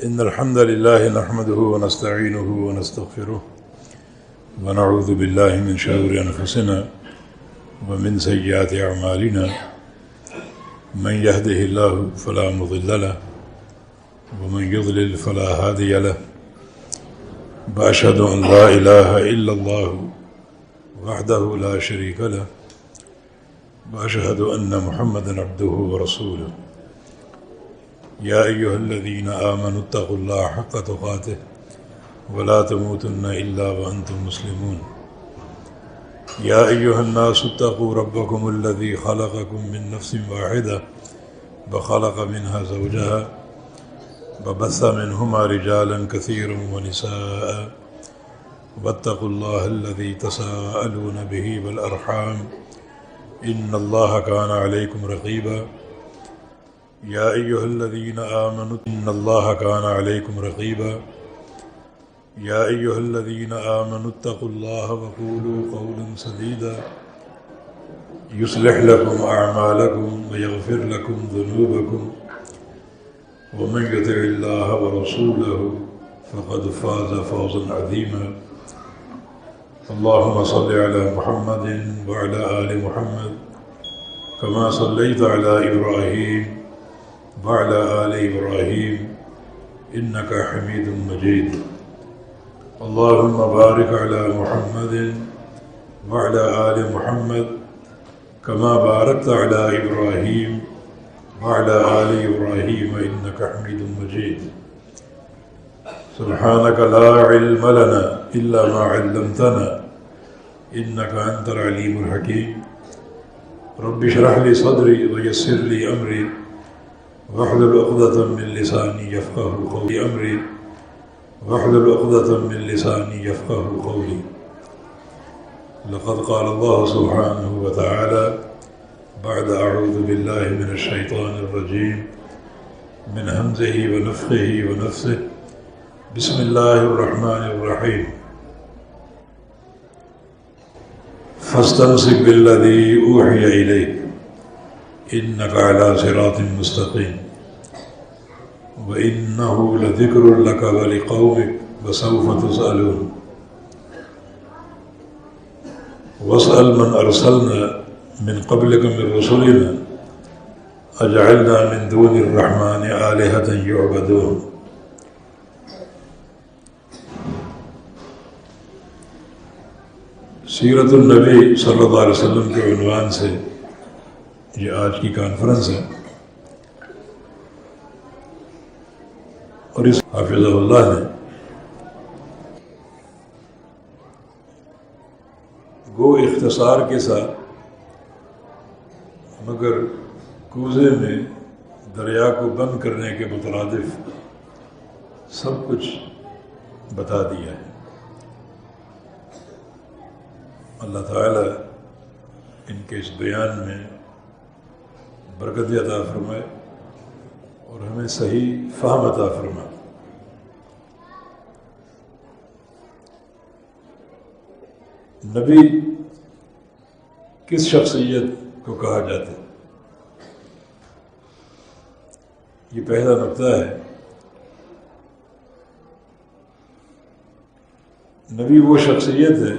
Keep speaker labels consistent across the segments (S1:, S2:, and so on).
S1: إن الحمد لله نحمده ونستعينه ونستغفره ونعوذ بالله من شرور أنفسنا ومن سيئات أعمالنا من يهده الله فلا مضل له ومن يضلل فلا هادي له وأشهد أن لا إله إلا الله وحده لا شريك له وأشهد أن محمدا عبده ورسوله يا أيها الذين آمنوا اتقوا الله حق تقاته ولا تموتن إلا وأنتم مسلمون يا أيها الناس اتقوا ربكم الذي خلقكم من نفس واحدة وخلق منها زوجها وبث منهما رجالا كثيرا ونساء واتقوا الله الذي تساءلون به والأرحام إن الله كان عليكم رقيبا يا أيها الذين آمنوا إن الله كان عليكم رقيبا يا أيها الذين آمنوا اتقوا الله وقولوا قولا سديدا يصلح لكم أعمالكم ويغفر لكم ذنوبكم ومن يطع الله ورسوله فقد فاز فوزا عظيما اللهم صل على محمد وعلى آل محمد كما صليت على إبراهيم وعلى آل إبراهيم إنك حميد مجيد اللهم بارك على محمد وعلى آل محمد كما باركت على إبراهيم وعلى آل إبراهيم إنك حميد مجيد سبحانك لا علم لنا إلا ما علمتنا إنك أنت العليم الحكيم رب اشرح لي صدري ويسر لي أمري واحلل عقدة من لساني يفقهوا قولي أمري واحلل عقدة من لساني يفقهوا قولي لقد قال الله سبحانه وتعالى بعد أعوذ بالله من الشيطان الرجيم من همزه ونفخه ونفثه بسم الله الرحمن الرحيم فاستمسك بالذي أوحي إليك إنك على صراط مستقيم وإنه لذكر لك ولقومك وسوف تسألون واسأل من أرسلنا من قبلك من رسلنا أجعلنا من دون الرحمن آلهة يعبدون سیرت النبی صلی اللہ علیہ وسلم کے عنوان سے یہ آج کی کانفرنس ہے اور اس حافظ اللہ نے گو اختصار کے ساتھ مگر کوزے میں دریا کو بند کرنے کے مترادف سب کچھ بتا دیا ہے۔ اللہ تعالیٰ ان کے اس بیان میں برکت عطا فرمائے اور ہمیں صحیح فہم عطا فرمائے۔ نبی کس شخصیت کو کہا جاتا ہے؟ یہ پہلا نقطہ ہے۔ نبی وہ شخصیت ہے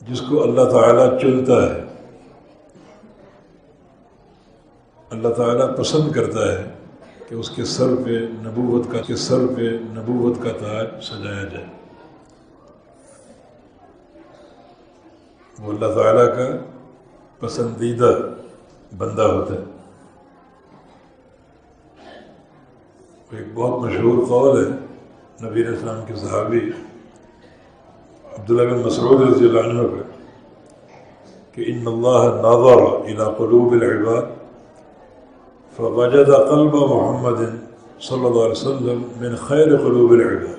S1: جس کو اللہ تعالیٰ چنتا ہے، اللہ تعالیٰ پسند کرتا ہے کہ اس کے سر پہ نبوت کا تاج سجایا جائے۔ وہ اللہ تعالیٰ کا پسندیدہ بندہ ہوتا ہے۔ ایک بہت مشہور قول ہے نبی علیہ السلام کے صحابی عبداللہ بن مسعود رضی اللہ عنہ کا کہ ان اللہ نظر الى قلوب العباد فوجد قلب محمد صلی اللہ علیہ وسلم من خیر قلوب العباد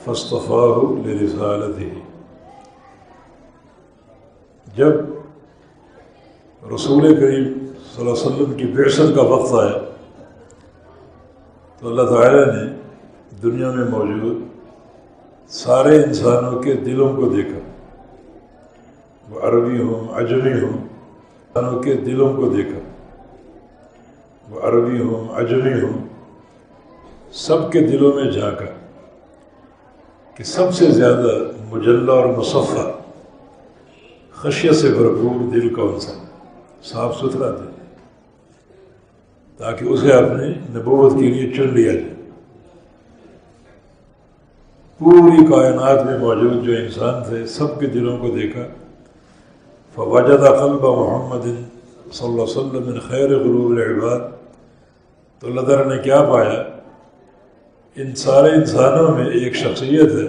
S1: فاصطفاہ لرسالته۔ جب رسول کریم صلی اللہ علیہ وسلم کی بعثت کا وقت آیا تو اللہ تعالیٰ نے دنیا میں موجود سارے انسانوں کے دلوں کو دیکھا، وہ عربی ہوں عجمی ہوں، انسانوں کے دلوں کو دیکھا، وہ عربی ہوں عجمی ہوں، سب کے دلوں میں جھانکا کہ سب سے زیادہ مجلہ اور مصفہ خشیت سے بھرپور دل کون سا، صاف ستھرا دل، تاکہ اسے اپنی نبوت کے لیے چن لیا جائے۔ پوری کائنات میں موجود جو انسان تھے سب کے دلوں کو دیکھا، فوجد قلب محمد صلی اللہ علیہ وسلم من خیر قلوب العباد، تو اللہ تعالیٰ نے کیا پایا؟ ان سارے انسانوں میں ایک شخصیت ہے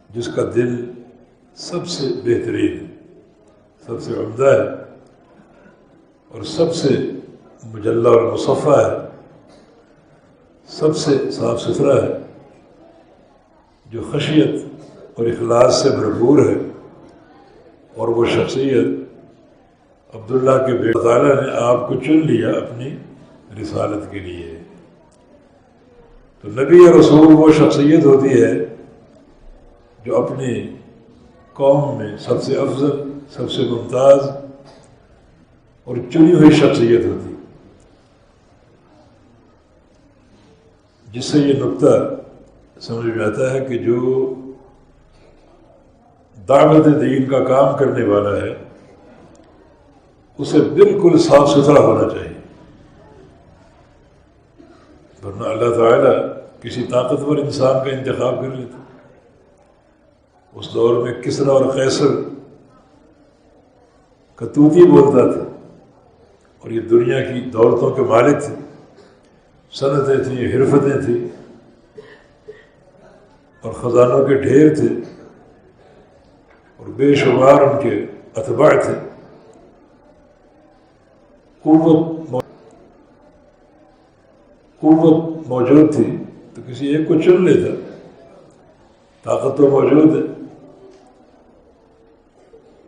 S1: جس کا دل سب سے بہترین ہے، سب سے عمدہ ہے، اور سب سے مجلہ اور مصفہ ہے، سب سے صاف ستھرا ہے، جو خشیت اور اخلاص سے بھرپور ہے۔ اور وہ شخصیت عبداللہ کے بیٹے تعالیٰ نے آپ کو چن لیا اپنی رسالت کے لیے۔ تو نبی یا رسول وہ شخصیت ہوتی ہے جو اپنی قوم میں سب سے افضل، سب سے ممتاز اور چنی ہوئی شخصیت ہوتی ہے، جس سے یہ نقطہ سمجھ میں آتا ہے کہ جو دعوت دین کا کام کرنے والا ہے اسے بالکل صاف ستھرا ہونا چاہیے، ورنہ اللہ تعالیٰ کسی طاقتور انسان کا انتخاب کر لیتا۔ اس دور میں کسریٰ اور قیصر کا طوطی بولتا تھا، اور یہ دنیا کی دولتوں کے مالک تھے، صنعتیں تھیں، حرفتیں تھیں، اور خزانوں کے ڈھیر تھے، اور بے شمار ان کے اتباع تھے۔ قوت موجود تھی تو کسی ایک کو چن لیتا، طاقت تو موجود ہے۔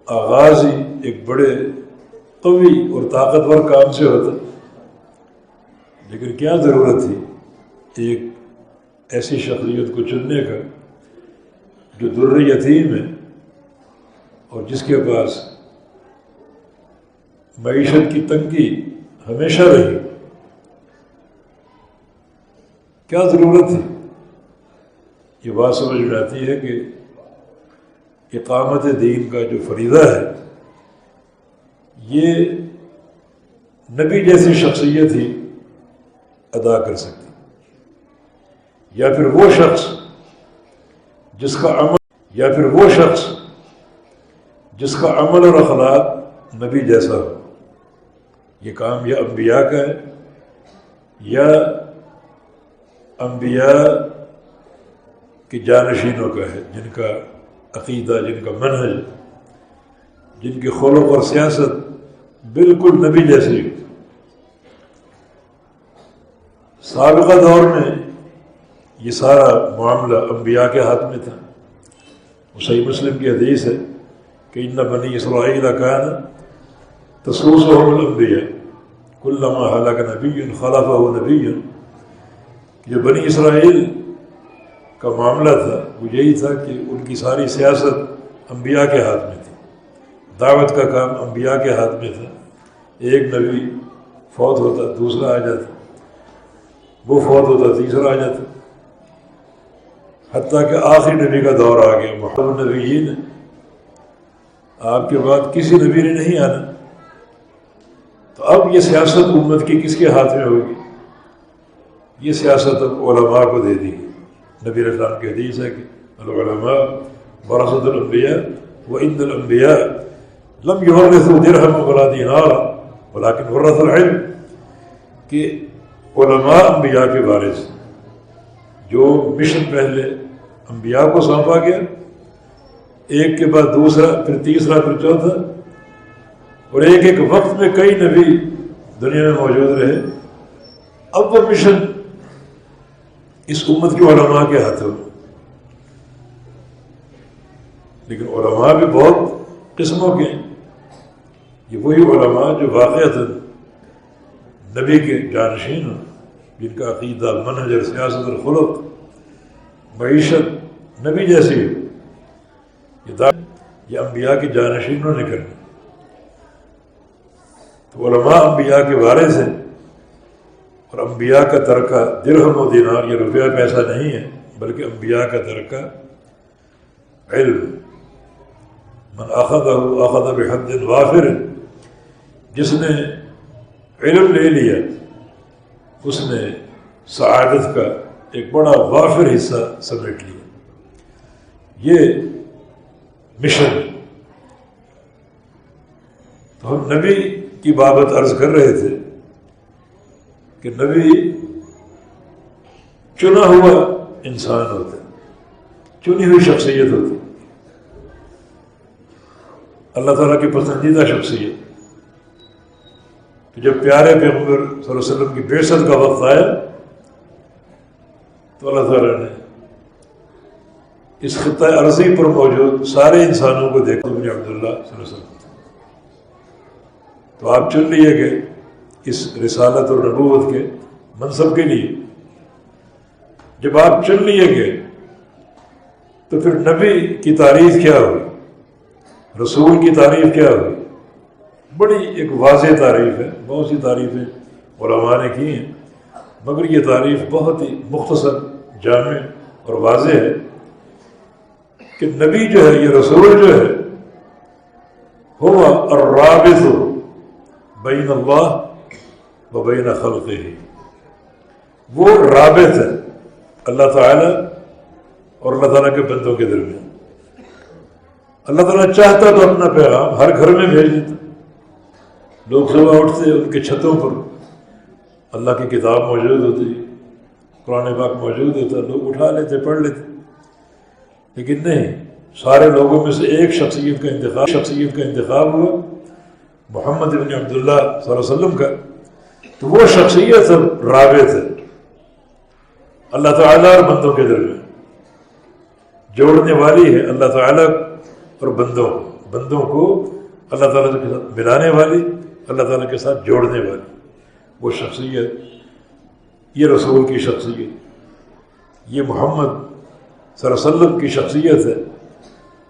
S1: آغاز ہی ایک بڑے قوی اور طاقتور کام سے ہوتا، لیکن کیا ضرورت تھی ایک ایسی شخصیت کو چننے کا جو در یتیم ہے اور جس کے پاس معیشت کی تنگی ہمیشہ رہی؟ کیا ضرورت تھی؟ یہ بات سمجھ میں آتی ہے کہ اقامت دین کا جو فریضہ ہے یہ نبی جیسی شخصیت ہی ادا کر سکتی، یا پھر وہ شخص جس کا عمل اور اخلاق نبی جیسا ہو۔ یہ کام یا انبیاء کا ہے یا انبیاء کے جانشینوں کا ہے، جن کا عقیدہ، جن کا منہج، جن کی خلق اور سیاست بالکل نبی جیسی ہو۔ سابقہ دور میں یہ سارا معاملہ انبیاء کے ہاتھ میں تھا۔ وہ صحیح مسلم کی حدیث ہے کہ ان بنی اسرائیل کان تسوسهم الانبیاء کلما ہلک نبی خلفہ نبی۔ جو بنی اسرائیل کا معاملہ تھا وہ یہی تھا کہ ان کی ساری سیاست انبیاء کے ہاتھ میں تھی، دعوت کا کام انبیاء کے ہاتھ میں تھا۔ ایک نبی فوت ہوتا دوسرا آ جاتا، وہ فوت ہوتا تیسرا آ جاتا، حتیٰ کہ آخری نبی کا دور آ گیا، محمد نبیین، آپ کے بعد کسی نبی نے نہیں آنا۔ تو اب یہ سیاست امت کی کس کے ہاتھ میں ہوگی؟ یہ سیاست اب علماء کو دے دی۔ نبی علیہ السلام کی حدیث ہے کہ العلماء ورثۃ الانبیاء وان الانبیاء لم یورثوا درہما ولا دینارا ولکن ورثوا العلم، کہ علماء انبیاء کے وارث، جو مشن پہلے انبیاء کو سونپا گیا، ایک کے بعد دوسرا، پھر تیسرا، پھر چوتھا، اور ایک ایک وقت میں کئی نبی دنیا میں موجود رہے۔ اب وہ مشن اس امت کے علماء کے ہاتھوں، لیکن علماء بھی بہت قسموں کے ہیں۔ یہ وہی علماء جو واقعتاً نبی کے جانشین ہوں، جن کا عقیدہ، منہج اور سیاست اور خلق، معیشت نبی جیسی ہو، یہ انبیاء کے جانشینوں نے کرنا۔ تو علماء انبیاء کے وارث ہیں، اور انبیاء کا ترکہ درہم و دینار، یہ روپیہ پیسہ نہیں ہے، بلکہ انبیاء کا ترکہ علم. من اخذہ اخذ بحد وافر، جس نے علم لے لیا اس نے سعادت کا ایک بڑا وافر حصہ سمیٹ لیا. یہ مشن. تو ہم نبی کی بابت عرض کر رہے تھے کہ نبی چنا ہوا انسان ہوتا ہے، چنی ہوئی شخصیت ہوتی، اللہ تعالیٰ کی پسندیدہ شخصیت. جب پیارے پیغمبر صلی اللہ علیہ وسلم کی بعثت کا وقت آیا تو اللہ تعالیٰ نے اس خطہ ارضی پر موجود سارے انسانوں کو دیکھا. ابن عبداللہ صلی اللہ علیہ وسلم تو آپ چن لیے گئے اس رسالت اور نبوت کے منصب کے لیے. جب آپ چن لیے گئے تو پھر نبی کی تعریف کیا ہوئی، رسول کی تعریف کیا ہوئی؟ بڑی ایک واضح تعریف ہے. بہت سی تعریفیں علماء نے کی ہیں، مگر یہ تعریف بہت ہی مختصر، جامع اور واضح ہے کہ نبی جو ہے، یہ رسول جو ہے، ہوا الرابط بین اللہ و بین خلقہ، وہ رابط ہے اللہ تعالیٰ اور اللہ تعالیٰ کے بندوں کے درمیان. اللہ تعالیٰ چاہتا تو اپنا پیغام ہر گھر میں بھیج دیتا. لوگ صبح اٹھتے ان کے چھتوں پر اللہ کی کتاب موجود ہوتی، قرآن پاک موجود ہوتا، لوگ اٹھا لیتے، پڑھ لیتے. لیکن نہیں، سارے لوگوں میں سے ایک شخصیت کا انتخاب ہوا، محمد بن عبداللہ صلی اللہ علیہ وسلم کا. تو وہ شخصیت رابط ہے اللہ تعالیٰ اور بندوں کے درمیان، جوڑنے والی ہے اللہ تعالیٰ اور بندوں کو اللہ تعالیٰ کے ساتھ ملانے والی، اللہ تعالیٰ کے ساتھ جوڑنے والی وہ شخصیت. یہ رسول کی شخصیت، یہ محمد صلی اللہ علیہ وسلم کی شخصیت ہے.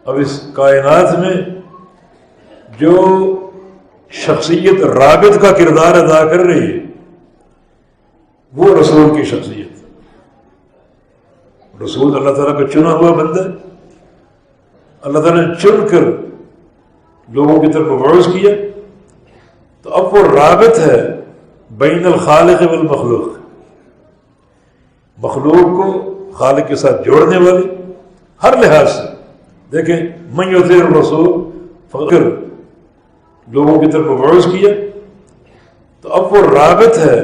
S1: اب اس کائنات میں جو شخصیت رابط کا کردار ادا کر رہی ہے وہ رسول کی شخصیت. رسول اللہ تعالیٰ کا چنا ہوا بندہ، اللہ تعالیٰ نے چن کر لوگوں کی طرف مبعوث کیا. تو اب وہ رابط ہے بین الخالق والمخلوق، مخلوق کو خالق کے ساتھ جوڑنے والی ہر لحاظ سے. دیکھیں، من یطیع الرسول فقر لوگوں کی طرف مبعوث کیا. تو اب وہ رابط ہے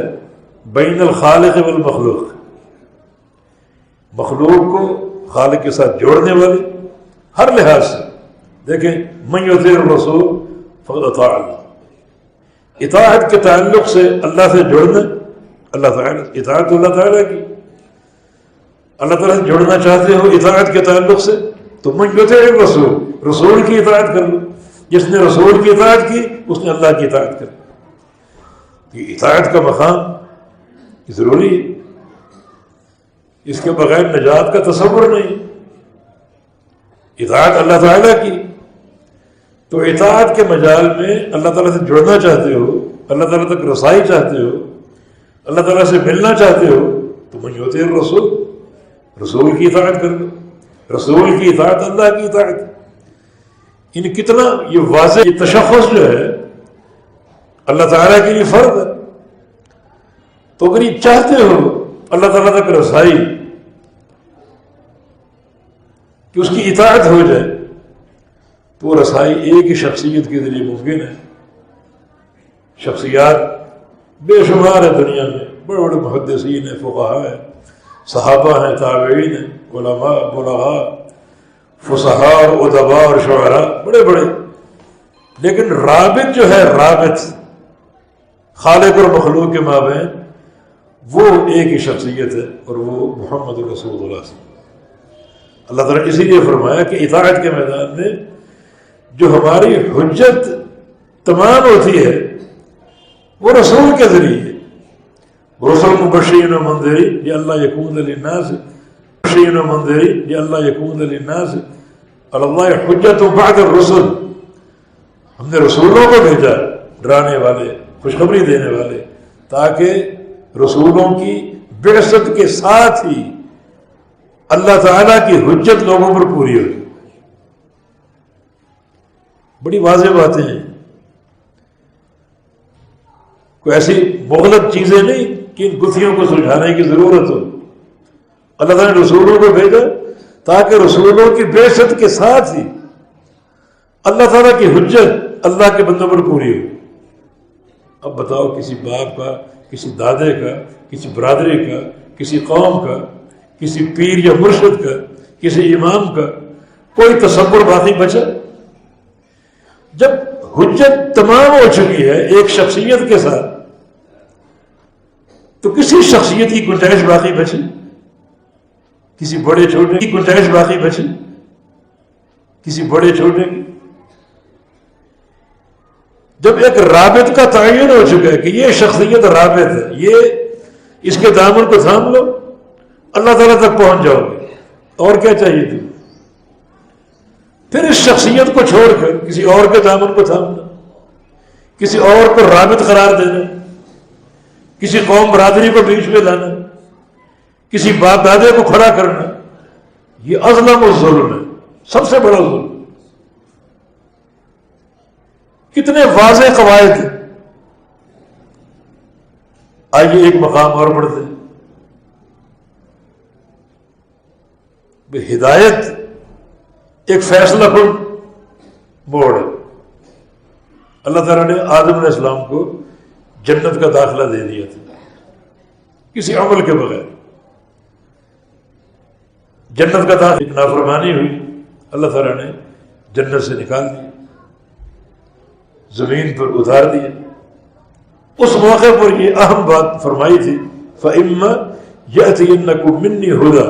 S1: بین الخالق والمخلوق، مخلوق کو خالق کے ساتھ جوڑنے والی ہر لحاظ سے. دیکھیں، من یطیع الرسول فقد اطاع اللہ. اطاعت کے تعلق سے اللہ سے جڑنا، اللہ تعالیٰ اطاعت تو اللہ تعالیٰ کی، اللہ تعالیٰ سے جڑنا چاہتے ہو اطاعت کے تعلق سے تو من یطیع الرسول، رسول کی اطاعت کر لو. جس نے رسول کی اطاعت کی اس نے اللہ کی اطاعت کر. یہ اطاعت کا مقام ضروری ہے، اس کے بغیر نجات کا تصور نہیں. اطاعت اللہ تعالیٰ کی، تو اطاعت کے مجال میں اللہ تعالیٰ سے جڑنا چاہتے ہو، اللہ تعالیٰ تک رسائی چاہتے ہو، اللہ تعالیٰ سے ملنا چاہتے ہو تو من یطیع الرسول، رسول کی اطاعت کر لو. رسول کی اطاعت اللہ کی اطاعت. ان کتنا یہ واضح یہ تشخص جو ہے اللہ تعالیٰ کے لیے فرض ہے. تو اگر یہ چاہتے ہو اللہ تعالیٰ تک رسائی کہ اس کی اطاعت ہو جائے تو وہ رسائی ایک ہی شخصیت کے ذریعے ممکن ہے. شخصیات بے شمار ہے دنیا میں، بڑے بڑے محدثین ہیں، فقہاء ہیں، صحابہ ہیں، تابعین ہیں، علماء، بلغاء، فصحاء اور ادباء اور شعراء، بڑے بڑے. لیکن رابط جو ہے، رابط خالق اور مخلوق کے مابین، وہ ایک ہی شخصیت ہے اور وہ محمد رسول اللہ صلی اللہ علیہ وسلم. اللہ تعالیٰ اسی لیے فرمایا کہ اطاعت کے میدان میں جو ہماری حجت تمام ہوتی ہے وہ رسول کے ذریعے. رسول مبشرین و منذرین لئلا یکون للناس مبشرین و منذرین لئلا یکون للناس علی اللہ حجت بعد الرسل. ہم نے رسولوں کو بھیجا ڈرانے والے، خوشخبری دینے والے، تاکہ رسولوں کی بعثت کے ساتھ ہی اللہ تعالیٰ کی حجت لوگوں پر پوری ہوگی۔ بڑی واضح باتیں ہیں، کوئی ایسی مغلق چیزیں نہیں کہ ان گتھیوں کو سلجھانے کی ضرورت ہو۔ اللہ تعالیٰ نے رسولوں کو بھیجا تاکہ رسولوں کی بعثت کے ساتھ ہی اللہ تعالیٰ کی حجت اللہ کے بندوں پر پوری ہو۔ اب بتاؤ، کسی باپ کا، کسی دادے کا، کسی برادری کا، کسی قوم کا، کسی پیر یا مرشد کا، کسی امام کا کوئی تصور باقی بچا؟ جب حجت تمام ہو چکی ہے ایک شخصیت کے ساتھ، تو کسی شخصیت کی گنجائش باقی بچی؟ کسی بڑے چھوٹے کی گنجائش باقی بچی؟ کسی بڑے چھوٹے کی؟ جب ایک رابط کا تعین ہو چکا ہے کہ یہ شخصیت رابط ہے، یہ اس کے دامن کو تھام لو، اللہ تعالیٰ تک پہنچ جاؤ گے، اور کیا چاہیے تمہیں؟ پھر اس شخصیت کو چھوڑ کر کسی اور کے دامن کو تھامنا، کسی اور کو رابط قرار دینا، کسی قوم برادری کو بیچ میں لانا، کسی باپ دادے کو کھڑا کرنا، یہ اظلم الظلم ہے، سب سے بڑا ظلم۔ کتنے واضح قواعد ہیں۔ آئیے ایک مقام اور پڑھتے ہیں۔ ہدایت ایک فیصلہ کن موڑ ہے۔ اللہ تعالیٰ نے آدم علیہ السلام کو جنت کا داخلہ دے دیا تھا کسی عمل کے بغیر۔ جنت کا داخلہ ایک نافرمانی ہوئی، اللہ تعالیٰ نے جنت سے نکال دیا، زمین پر اتار دیا۔ اس موقع پر یہ اہم بات فرمائی تھی، فَإِمَّا يَأْتِيَنَّكُم مِّنِّي هُدًى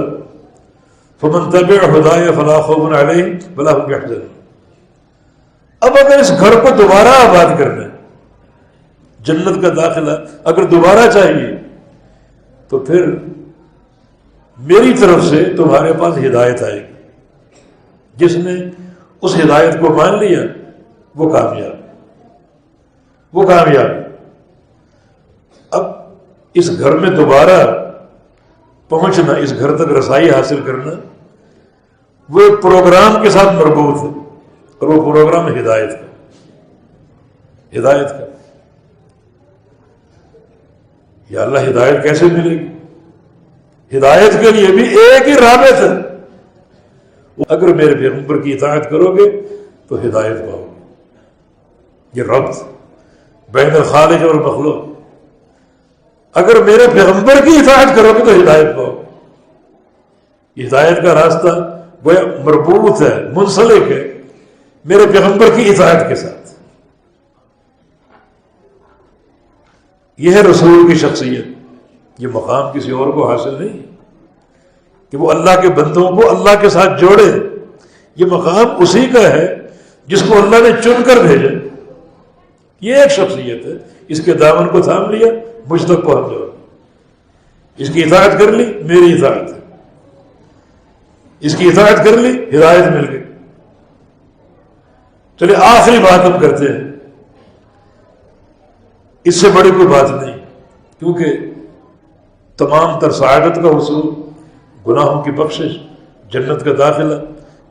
S1: فَمَن تَبِعَ هُدَايَ فَلَا خَوْفٌ عَلَيْهِمْ وَلَا هُمْ يَحْزَنُونَ۔ اب اگر اس گھر کو دوبارہ آباد کرنا ہے، جنت کا داخلہ اگر دوبارہ چاہیے، تو پھر میری طرف سے تمہارے پاس ہدایت آئے گی۔ جس نے اس ہدایت کو مان لیا وہ کامیاب، وہ کامیاب۔ اب اس گھر میں دوبارہ پہنچنا، اس گھر تک رسائی حاصل کرنا، وہ ایک پروگرام کے ساتھ مربوط ہے، اور وہ پروگرام ہدایت کا، ہدایت کا۔ یا اللہ، ہدایت کیسے ملے گی؟ ہدایت کے لیے بھی ایک ہی رابط ہے، اگر میرے پیغمبر کی اطاعت کرو گے تو ہدایت پاؤ گے۔ یہ ربط بین الخالق اور مخلوق، اگر میرے پیغمبر کی اطاعت کرو گے تو ہدایت پاؤ گے۔ ہدایت کا راستہ وہ مربوط ہے، منسلک ہے میرے پیغمبر کی اطاعت کے ساتھ۔ یہ ہے رسول کی شخصیت۔ یہ مقام کسی اور کو حاصل نہیں کہ وہ اللہ کے بندوں کو اللہ کے ساتھ جوڑے۔ یہ مقام اسی کا ہے جس کو اللہ نے چن کر بھیجا۔ یہ ایک شخصیت ہے، اس کے دامن کو تھام لیا، مجھ تک پہنچ جاؤ۔ اس کی اطاعت کر لی، میری اطاعت ہے۔ اس کی اطاعت کر لی، ہدایت مل گئی۔ چلے آخری بات ہم کرتے ہیں، اس سے بڑی کوئی بات نہیں، کیونکہ تمام تر سعادت کا حصول، گناہوں کی بخشش، جنت کا داخلہ،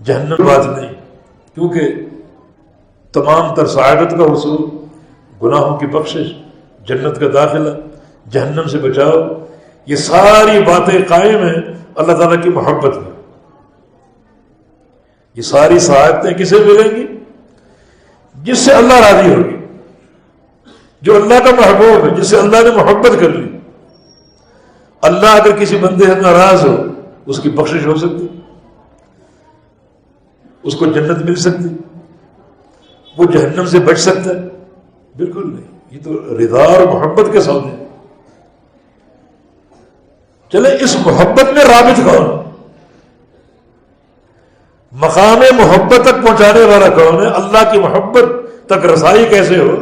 S1: جہنم بات نہیں، کیونکہ تمام تر سعادت کا حصول، گناہوں کی بخشش، جنت کا داخلہ، جہنم سے بچاؤ، یہ ساری باتیں قائم ہیں اللہ تعالیٰ کی محبت میں۔ یہ ساری سعادتیں کسے ملیں گی؟ جس سے اللہ راضی ہوگی، جو اللہ کا محبوب ہے، جس سے اللہ نے محبت کر لی۔ اللہ اگر کسی بندے سے ناراض ہو، اس کی بخشش ہو سکتی، اس کو جنت مل سکتی، وہ جہنم سے بچ سکتا ہے؟ بالکل نہیں۔ یہ تو رضا اور محبت کے سودے ہیں۔ چلے اس محبت میں رابط کون؟ مقام محبت تک پہنچانے والا کون ہے؟ اللہ کی محبت تک رسائی کیسے ہو؟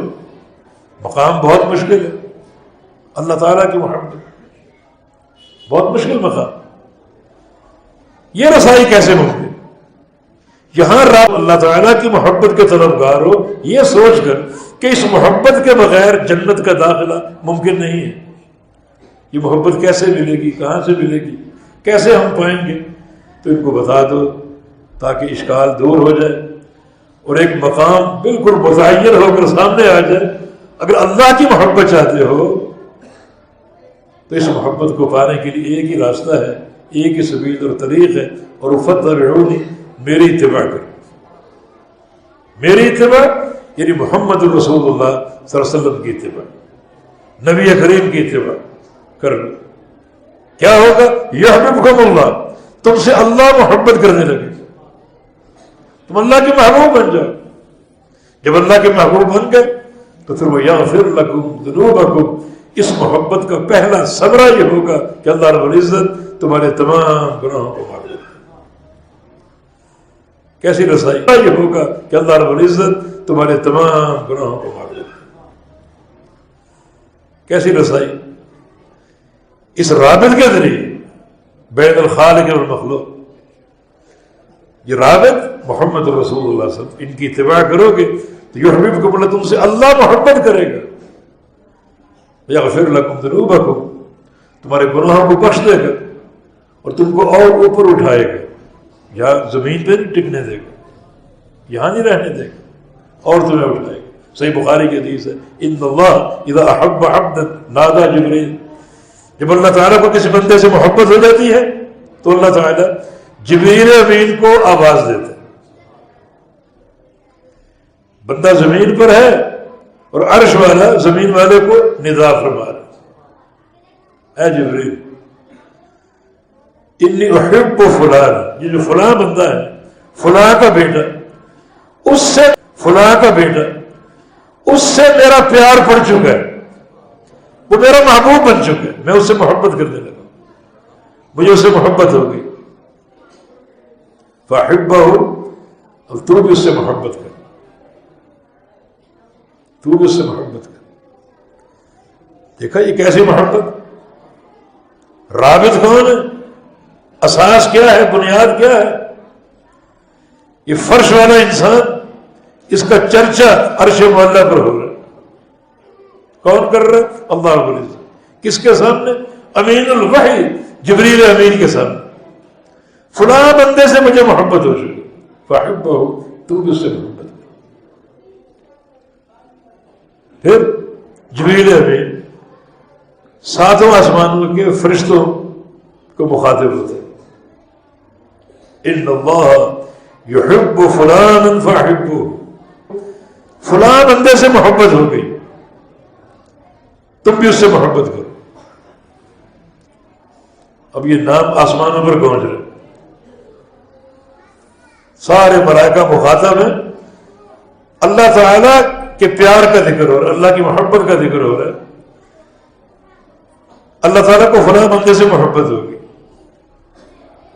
S1: مقام بہت مشکل ہے، اللہ تعالیٰ کی محبت بہت مشکل مقام۔ یہ رسائی کیسے ممکن؟ یہاں رب اللہ تعالیٰ کی محبت کے طلبگار ہو، یہ سوچ کر کہ اس محبت کے بغیر جنت کا داخلہ ممکن نہیں ہے۔ یہ محبت کیسے ملے گی، کہاں سے ملے گی، کیسے ہم پائیں گے؟ تو ان کو بتا دو تاکہ اشکال دور ہو جائے اور ایک مقام بالکل متعین ہو کر سامنے آ جائے۔ اگر اللہ کی محبت چاہتے ہو تو اس محبت کو پانے کے لیے ایک ہی راستہ ہے، ایک ہی سبیل اور طریق ہے، اور فاتبعونی، میری اتباع کرو۔ میری اتباع یعنی محمد رسول اللہ صلی اللہ علیہ وسلم کی اتباع، نبی کریم کی اتباع کر لو۔ کیا ہوگا؟ یحببکم اللہ، تم سے اللہ محبت کرنے لگے، تم اللہ کے محبوب بن جاؤ۔ جب اللہ کے محبوب بن گئے تو پھر وہ یغفر لکم ذنوبکم، اس محبت کا پہلا ثمرہ یہ ہوگا کہ اللہ رب العزت تمہارے تمام گناہوں کو معاف کر دے۔ کیسی رسائی یہ ہوگا کہ اللہ رب العزت تمہارے تمام گناہوں کو معاف کر دے۔ کیسی رسائی؟ اس رابط کے ذریعے بین الخالق والمخلوق، یہ رابط محمد رسول اللہ صلی اللہ علیہ وسلم، ان کی اتباع کرو گے تو یحببکم اللہ، تم سے اللہ محبت کرے گا، یغفر لکم ذنوبکم، تمہارے گناہوں کو بخش دے گا اور تم کو اور اوپر اٹھائے گا، یہاں زمین پہ نہیں ٹکنے دے گا، یہاں نہیں رہنے دے گا، اور تمہیں اٹھائے گا۔ صحیح بخاری کی حدیث ہے، ان اللہ اذا احب عبدا نادى جبریل، جب اللہ تعالیٰ کو کسی بندے سے محبت ہو جاتی ہے تو اللہ تعالیٰ جبریل امین کو آواز دیتے ہیں۔ بندہ زمین پر ہے اور عرش والا زمین والے کو ندا فرما رہا، اے جبریل انی احب فلان، یہ جو فلاں بندہ ہے، فلاں کا بیٹا، اس سے فلاں کا بیٹا، اس سے میرا پیار پڑ چکا ہے، وہ میرا محبوب بن چکا ہے، میں اس سے محبت کرنے لگا، مجھے اس سے محبت ہو گئی، فاحبہ، اب تو بھی اس سے محبت کر، تو بھی اس سے محبت کر۔ دیکھا یہ کیسی محبت؟ رابط کون ہے؟ اساس کیا ہے؟ بنیاد کیا ہے؟ یہ فرش والا انسان، اس کا چرچا عرش معلیٰ پر ہو رہا ہے، کون کر رہا ہے؟ اللہ رب العزت۔ کس کے سامنے؟ امین الوحی جبریل امین کے سامنے، فلاں بندے سے مجھے محبت ہو چکی، فاحبہ، تو بھی اس سے محبت کر۔ پھر جبریل امین ساتوں آسمانوں کے فرشتوں کو مخاطب ہوتے ہیں، ان اللہ یحب فلانا فاحبہ، فلاں بندے سے محبت ہو گئی، تم بھی اس سے محبت کرو۔ اب یہ نام آسمانوں پر پہنچ رہے، سارے ملائکہ مخاطب ہیں، اللہ تعالیٰ کے پیار کا ذکر ہو رہا ہے، اللہ کی محبت کا ذکر ہو رہا ہے، اللہ تعالیٰ کو فلاں بندے سے محبت ہوگی،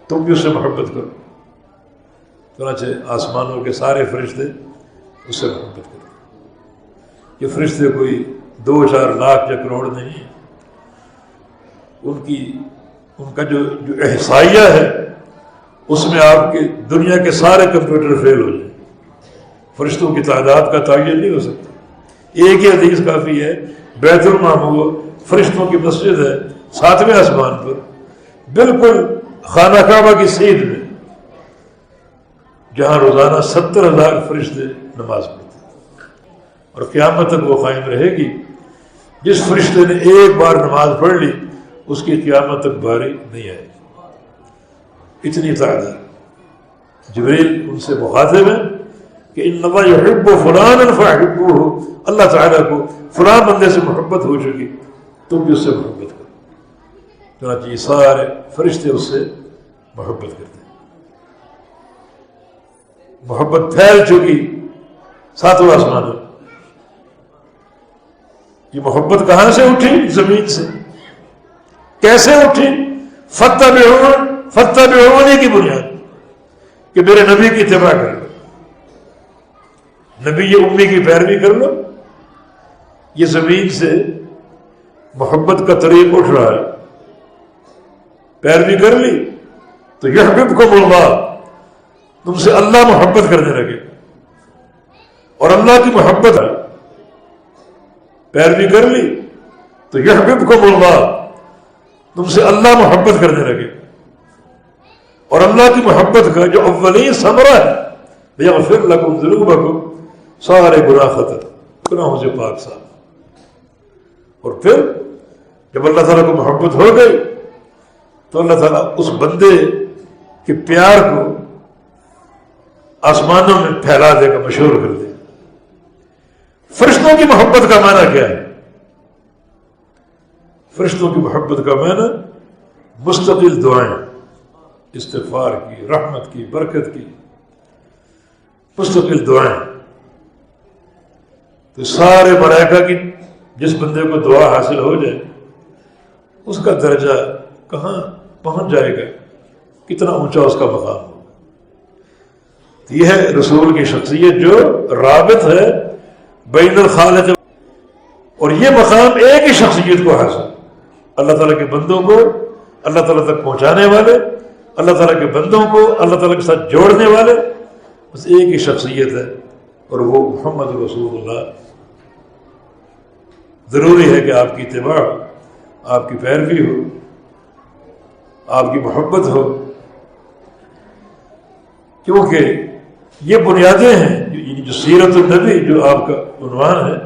S1: تم بھی اس سے محبت کرو۔ چنانچہ آسمانوں کے سارے فرشتے اس سے محبت کرو۔ یہ فرشتے کوئی 2-4 لاکھ یا کروڑ نہیں ہیں، ان کا جو احصائیہ ہے اس میں آپ کے دنیا کے سارے کمپیوٹر فیل ہو جائیں، فرشتوں کی تعداد کا تعین نہیں ہو سکتا۔ ایک ہی حدیث کافی ہے، بیت المعمور فرشتوں کی مسجد ہے 7ویں آسمان پر، بالکل خانہ کعبہ کی سیدھ میں، جہاں روزانہ 70,000 فرشتے نماز پڑھتے ہیں، اور قیامت تک وہ قائم رہے گی۔ جس فرشتے نے ایک بار نماز پڑھ لی اس کی قیامت تک باری نہیں آئے گی، اتنی تعداد۔ جبریل ان سے مخاطب ہے کہ ان اللہ یحب فلانا فاحبوہ، اللہ تعالیٰ کو فلاں بندے سے محبت ہو چکی، تم بھی اس سے محبت کرو۔ چنانچہ یہ سارے فرشتے اس سے محبت کرتے ہیں، محبت پھیل چکی 7واں آسمان میں۔ یہ محبت کہاں سے اٹھی؟ زمین سے۔ کیسے اٹھی؟ فتبعونی کی بنیاد کہ میرے نبی کی اتباع کر لو، نبی یہ امی کی پیروی کر لو۔ یہ زمین سے محبت کا طریق اٹھ رہا ہے، پیروی کر لی تو یحببکم اللہ، تم سے اللہ محبت کرنے لگے، اور اللہ کی محبت ہے، پیروی کر لی تو یحببکم اللہ، تم سے اللہ محبت کرنے لگے، اور اللہ کی محبت کا جو اولین ثمرہ ہے یغفر لکم ذنوبکم، سارے گناہ ختم، گناہوں سے پاک صاف۔ اور پھر جب اللہ تعالیٰ کو محبت ہو گئی تو اللہ تعالیٰ اس بندے کے پیار کو آسمانوں میں پھیلا دے گا، مشہور کر دے گا۔ فرشتوں کی محبت کا معنی کیا ہے؟ فرشتوں کی محبت کا معنی مستقل دعائیں، استغفار کی، رحمت کی، برکت کی مستقل دعائیں۔ تو سارے ملائکہ کی جس بندے کو دعا حاصل ہو جائے اس کا درجہ کہاں پہنچ جائے گا، کتنا اونچا اس کا مقام ہوگا۔ تو یہ ہے رسول کی شخصیت جو رابط ہے بین الخالق، اور یہ مقام ایک ہی شخصیت کو حاصل، اللہ تعالیٰ کے بندوں کو اللہ تعالیٰ تک پہنچانے والے، اللہ تعالیٰ کے بندوں کو اللہ تعالیٰ کے ساتھ جوڑنے والے، بس ایک ہی شخصیت ہے، اور وہ محمد رسول اللہ۔ ضروری ہے کہ آپ کی اتباع ہو، آپ کی پیروی ہو، آپ کی محبت ہو، کیونکہ یہ بنیادیں ہیں جو سیرت النبی جو آپ کا عنوان ہے،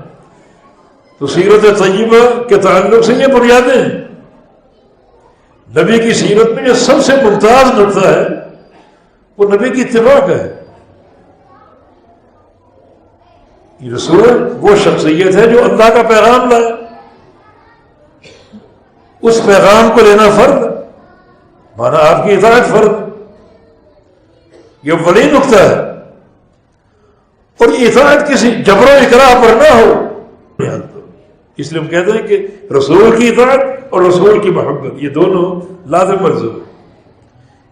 S1: تو سیرت طیبہ کے تعلق سے یہ بنیادیں ہیں۔ نبی کی سیرت میں جو سب سے ممتاز نقطہ ہے وہ نبی کی اتباع کا ہے۔ یہ رسول وہ شخصیت ہے جو اللہ کا پیغام لائے، اس پیغام کو لینا فرض ہے، مانا آپ کی اطاعت فرض ہے۔ یہ بڑی نقطہ ہے، اور یہ اطاعت کسی جبر و اکراہ پر نہ ہو۔ اس لیے ہم کہتے ہیں کہ رسول کی اطاعت اور رسول کی محبت یہ دونوں لازم ملزوم۔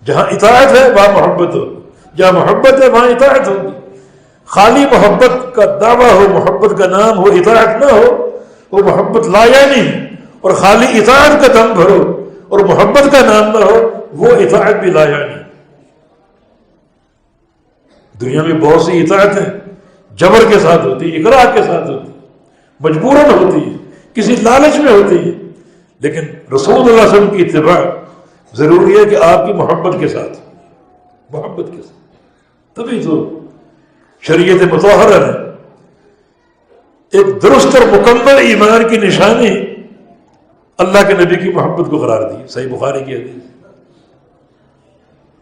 S1: جہاں اطاعت ہے وہاں محبت ہو، جہاں محبت ہے وہاں اطاعت ہوگی۔ خالی محبت کا دعویٰ ہو، محبت کا نام ہو، اطاعت نہ ہو، وہ محبت لا یعنی ہے، اور خالی اطاعت کا دم بھرو اور محبت کا نام نہ ہو، وہ اطاعت بھی لا یعنی۔ دنیا میں بہت سی اطاعتیں جبر کے ساتھ ہوتی ہیں، اکراہ کے ساتھ ہوتی ہیں، مجبوراً ہوتی ہے، کسی لالچ میں ہوتی ہے، لیکن رسول اللہ صلی اللہ علیہ وسلم کی اتباع ضروری ہے کہ آپ کی محبت کے ساتھ، محبت کے ساتھ، تبھی تو شریعت مطہرہ نے ایک درست اور مکمل ایمان کی نشانی اللہ کے نبی کی محبت کو قرار دی۔ صحیح بخاری کی حدیث،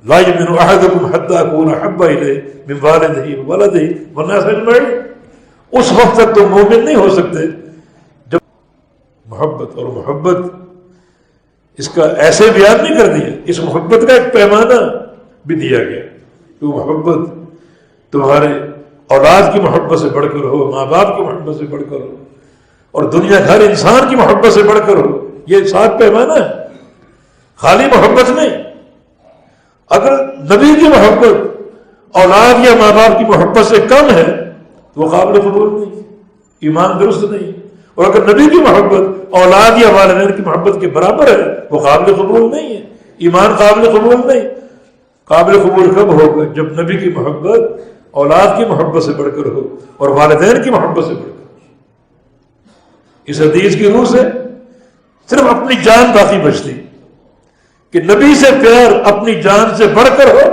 S1: لا یؤمن احدکم حتی اکون احب الیہ من والدہ وولدہ والناس اجمعین، اس وقت تک تم مومن نہیں ہو سکتے جب محبت، اور محبت اس کا ایسے بیان نہیں کر دیا، اس محبت کا ایک پیمانہ بھی دیا گیا کہ وہ محبت تمہارے اولاد کی محبت سے بڑھ کر ہو، ماں باپ کی محبت سے بڑھ کر ہو، اور دنیا ہر انسان کی محبت سے بڑھ کر ہو۔ یہ ساتھ پیمانہ ہے، خالی محبت نہیں۔ اگر نبی کی محبت اولاد یا ماں باپ کی محبت سے کم ہے تو وہ قابل قبول نہیں، ایمان درست نہیں۔ اور اگر نبی کی محبت اولاد یا والدین کی محبت کے برابر ہے وہ قابل قبول نہیں ہے، ایمان قابل قبول نہیں۔ قابل قبول کب ہوگا؟ جب نبی کی محبت اولاد کی محبت سے بڑھ کر ہو اور والدین کی محبت سے بڑھ کر۔ اس حدیث کی روح سے صرف اپنی جان باقی بچتی کہ نبی سے پیار اپنی جان سے بڑھ کر ہو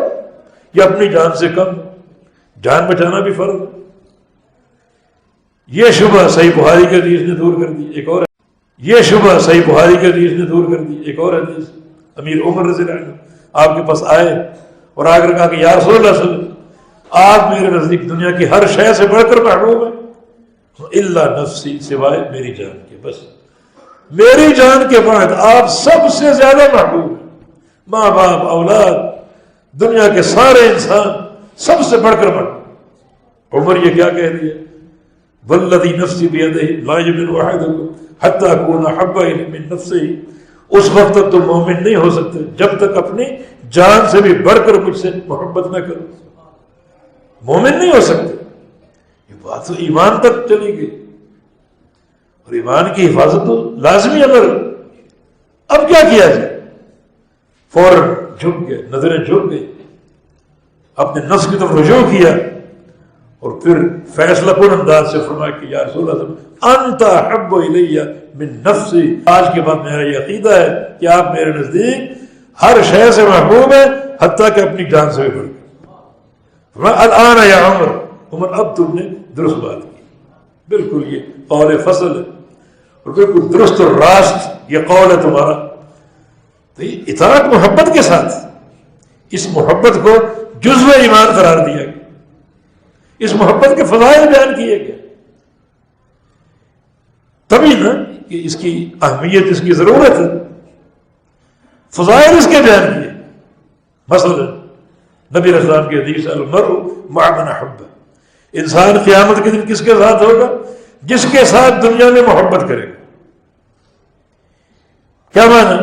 S1: یا اپنی جان سے کم، جان بچانا بھی فرض ہے۔ یہ شبہ صحیح بخاری کے حدیث نے دور کر دی۔ ایک اور یہ شبہ صحیح بخاری کے حدیث نے دور کر دی۔ ایک اور حدیث، امیر عمر رضی اللہ عنہ آپ کے پاس آئے اور آ کر کہا کہ یا رسول اللہ صلی اللہ علیہ وسلم، آپ میرے نزدیک دنیا کی ہر شے سے بڑھ کر محبوب ہیں، الا نفسی، سوائے میری جان کے، بس میری جان کے بعد آپ سب سے زیادہ محبوب ہیں۔ ماں باپ، اولاد، دنیا کے سارے انسان سب سے بڑھ کر محبوب۔ عمر یہ کیا کہہ رہی ہے؟ والذی نفسی بیدہ لا یؤمن احدکم حتی اکون احب الیہ من نفسہ، اس وقت تک تم مومن نہیں ہو سکتے جب تک اپنی جان سے بھی بڑھ کر مجھ سے محبت نہ کرو، مومن نہیں ہو سکتے۔ یہ بات تو ایمان تک چلی گئی، اور ایمان کی حفاظت تو لازمی امر۔ اب کیا کیا جائے؟ فوراً جھک گئے، نظریں جھک گئی، اپنے نفس کی طرف رجوع کیا اور پھر فیصلہ کن انداز سے فرمایا کہ یا رسول اللہ انت احب الی من نفسی، آج کے بعد میرا یہ عقیدہ ہے کہ آپ میرے نزدیک ہر شے سے محبوب ہے، حتیٰ کہ اپنی جان سے بھی بڑھ گئے۔ الآن یا عمر، اب تم نے درست بات کی، بالکل یہ قول فصل ہے اور بالکل درست اور راست یہ قول ہے تمہارا۔ تو یہ اطاعت محبت کے ساتھ، اس محبت کو جزو ایمان قرار دیا گیا، اس محبت کے فضائل بیان کیے گئے، تبھی نا کہ اس کی اہمیت، اس کی ضرورت ہے، فضائل اس کے بیان کیے۔ مثلا نبی علیہ السلام کی حدیث المرء مع من احب، انسان قیامت کے دن کس کے ساتھ ہوگا؟ جس کے ساتھ دنیا میں محبت کرے گا۔ کیا معنی؟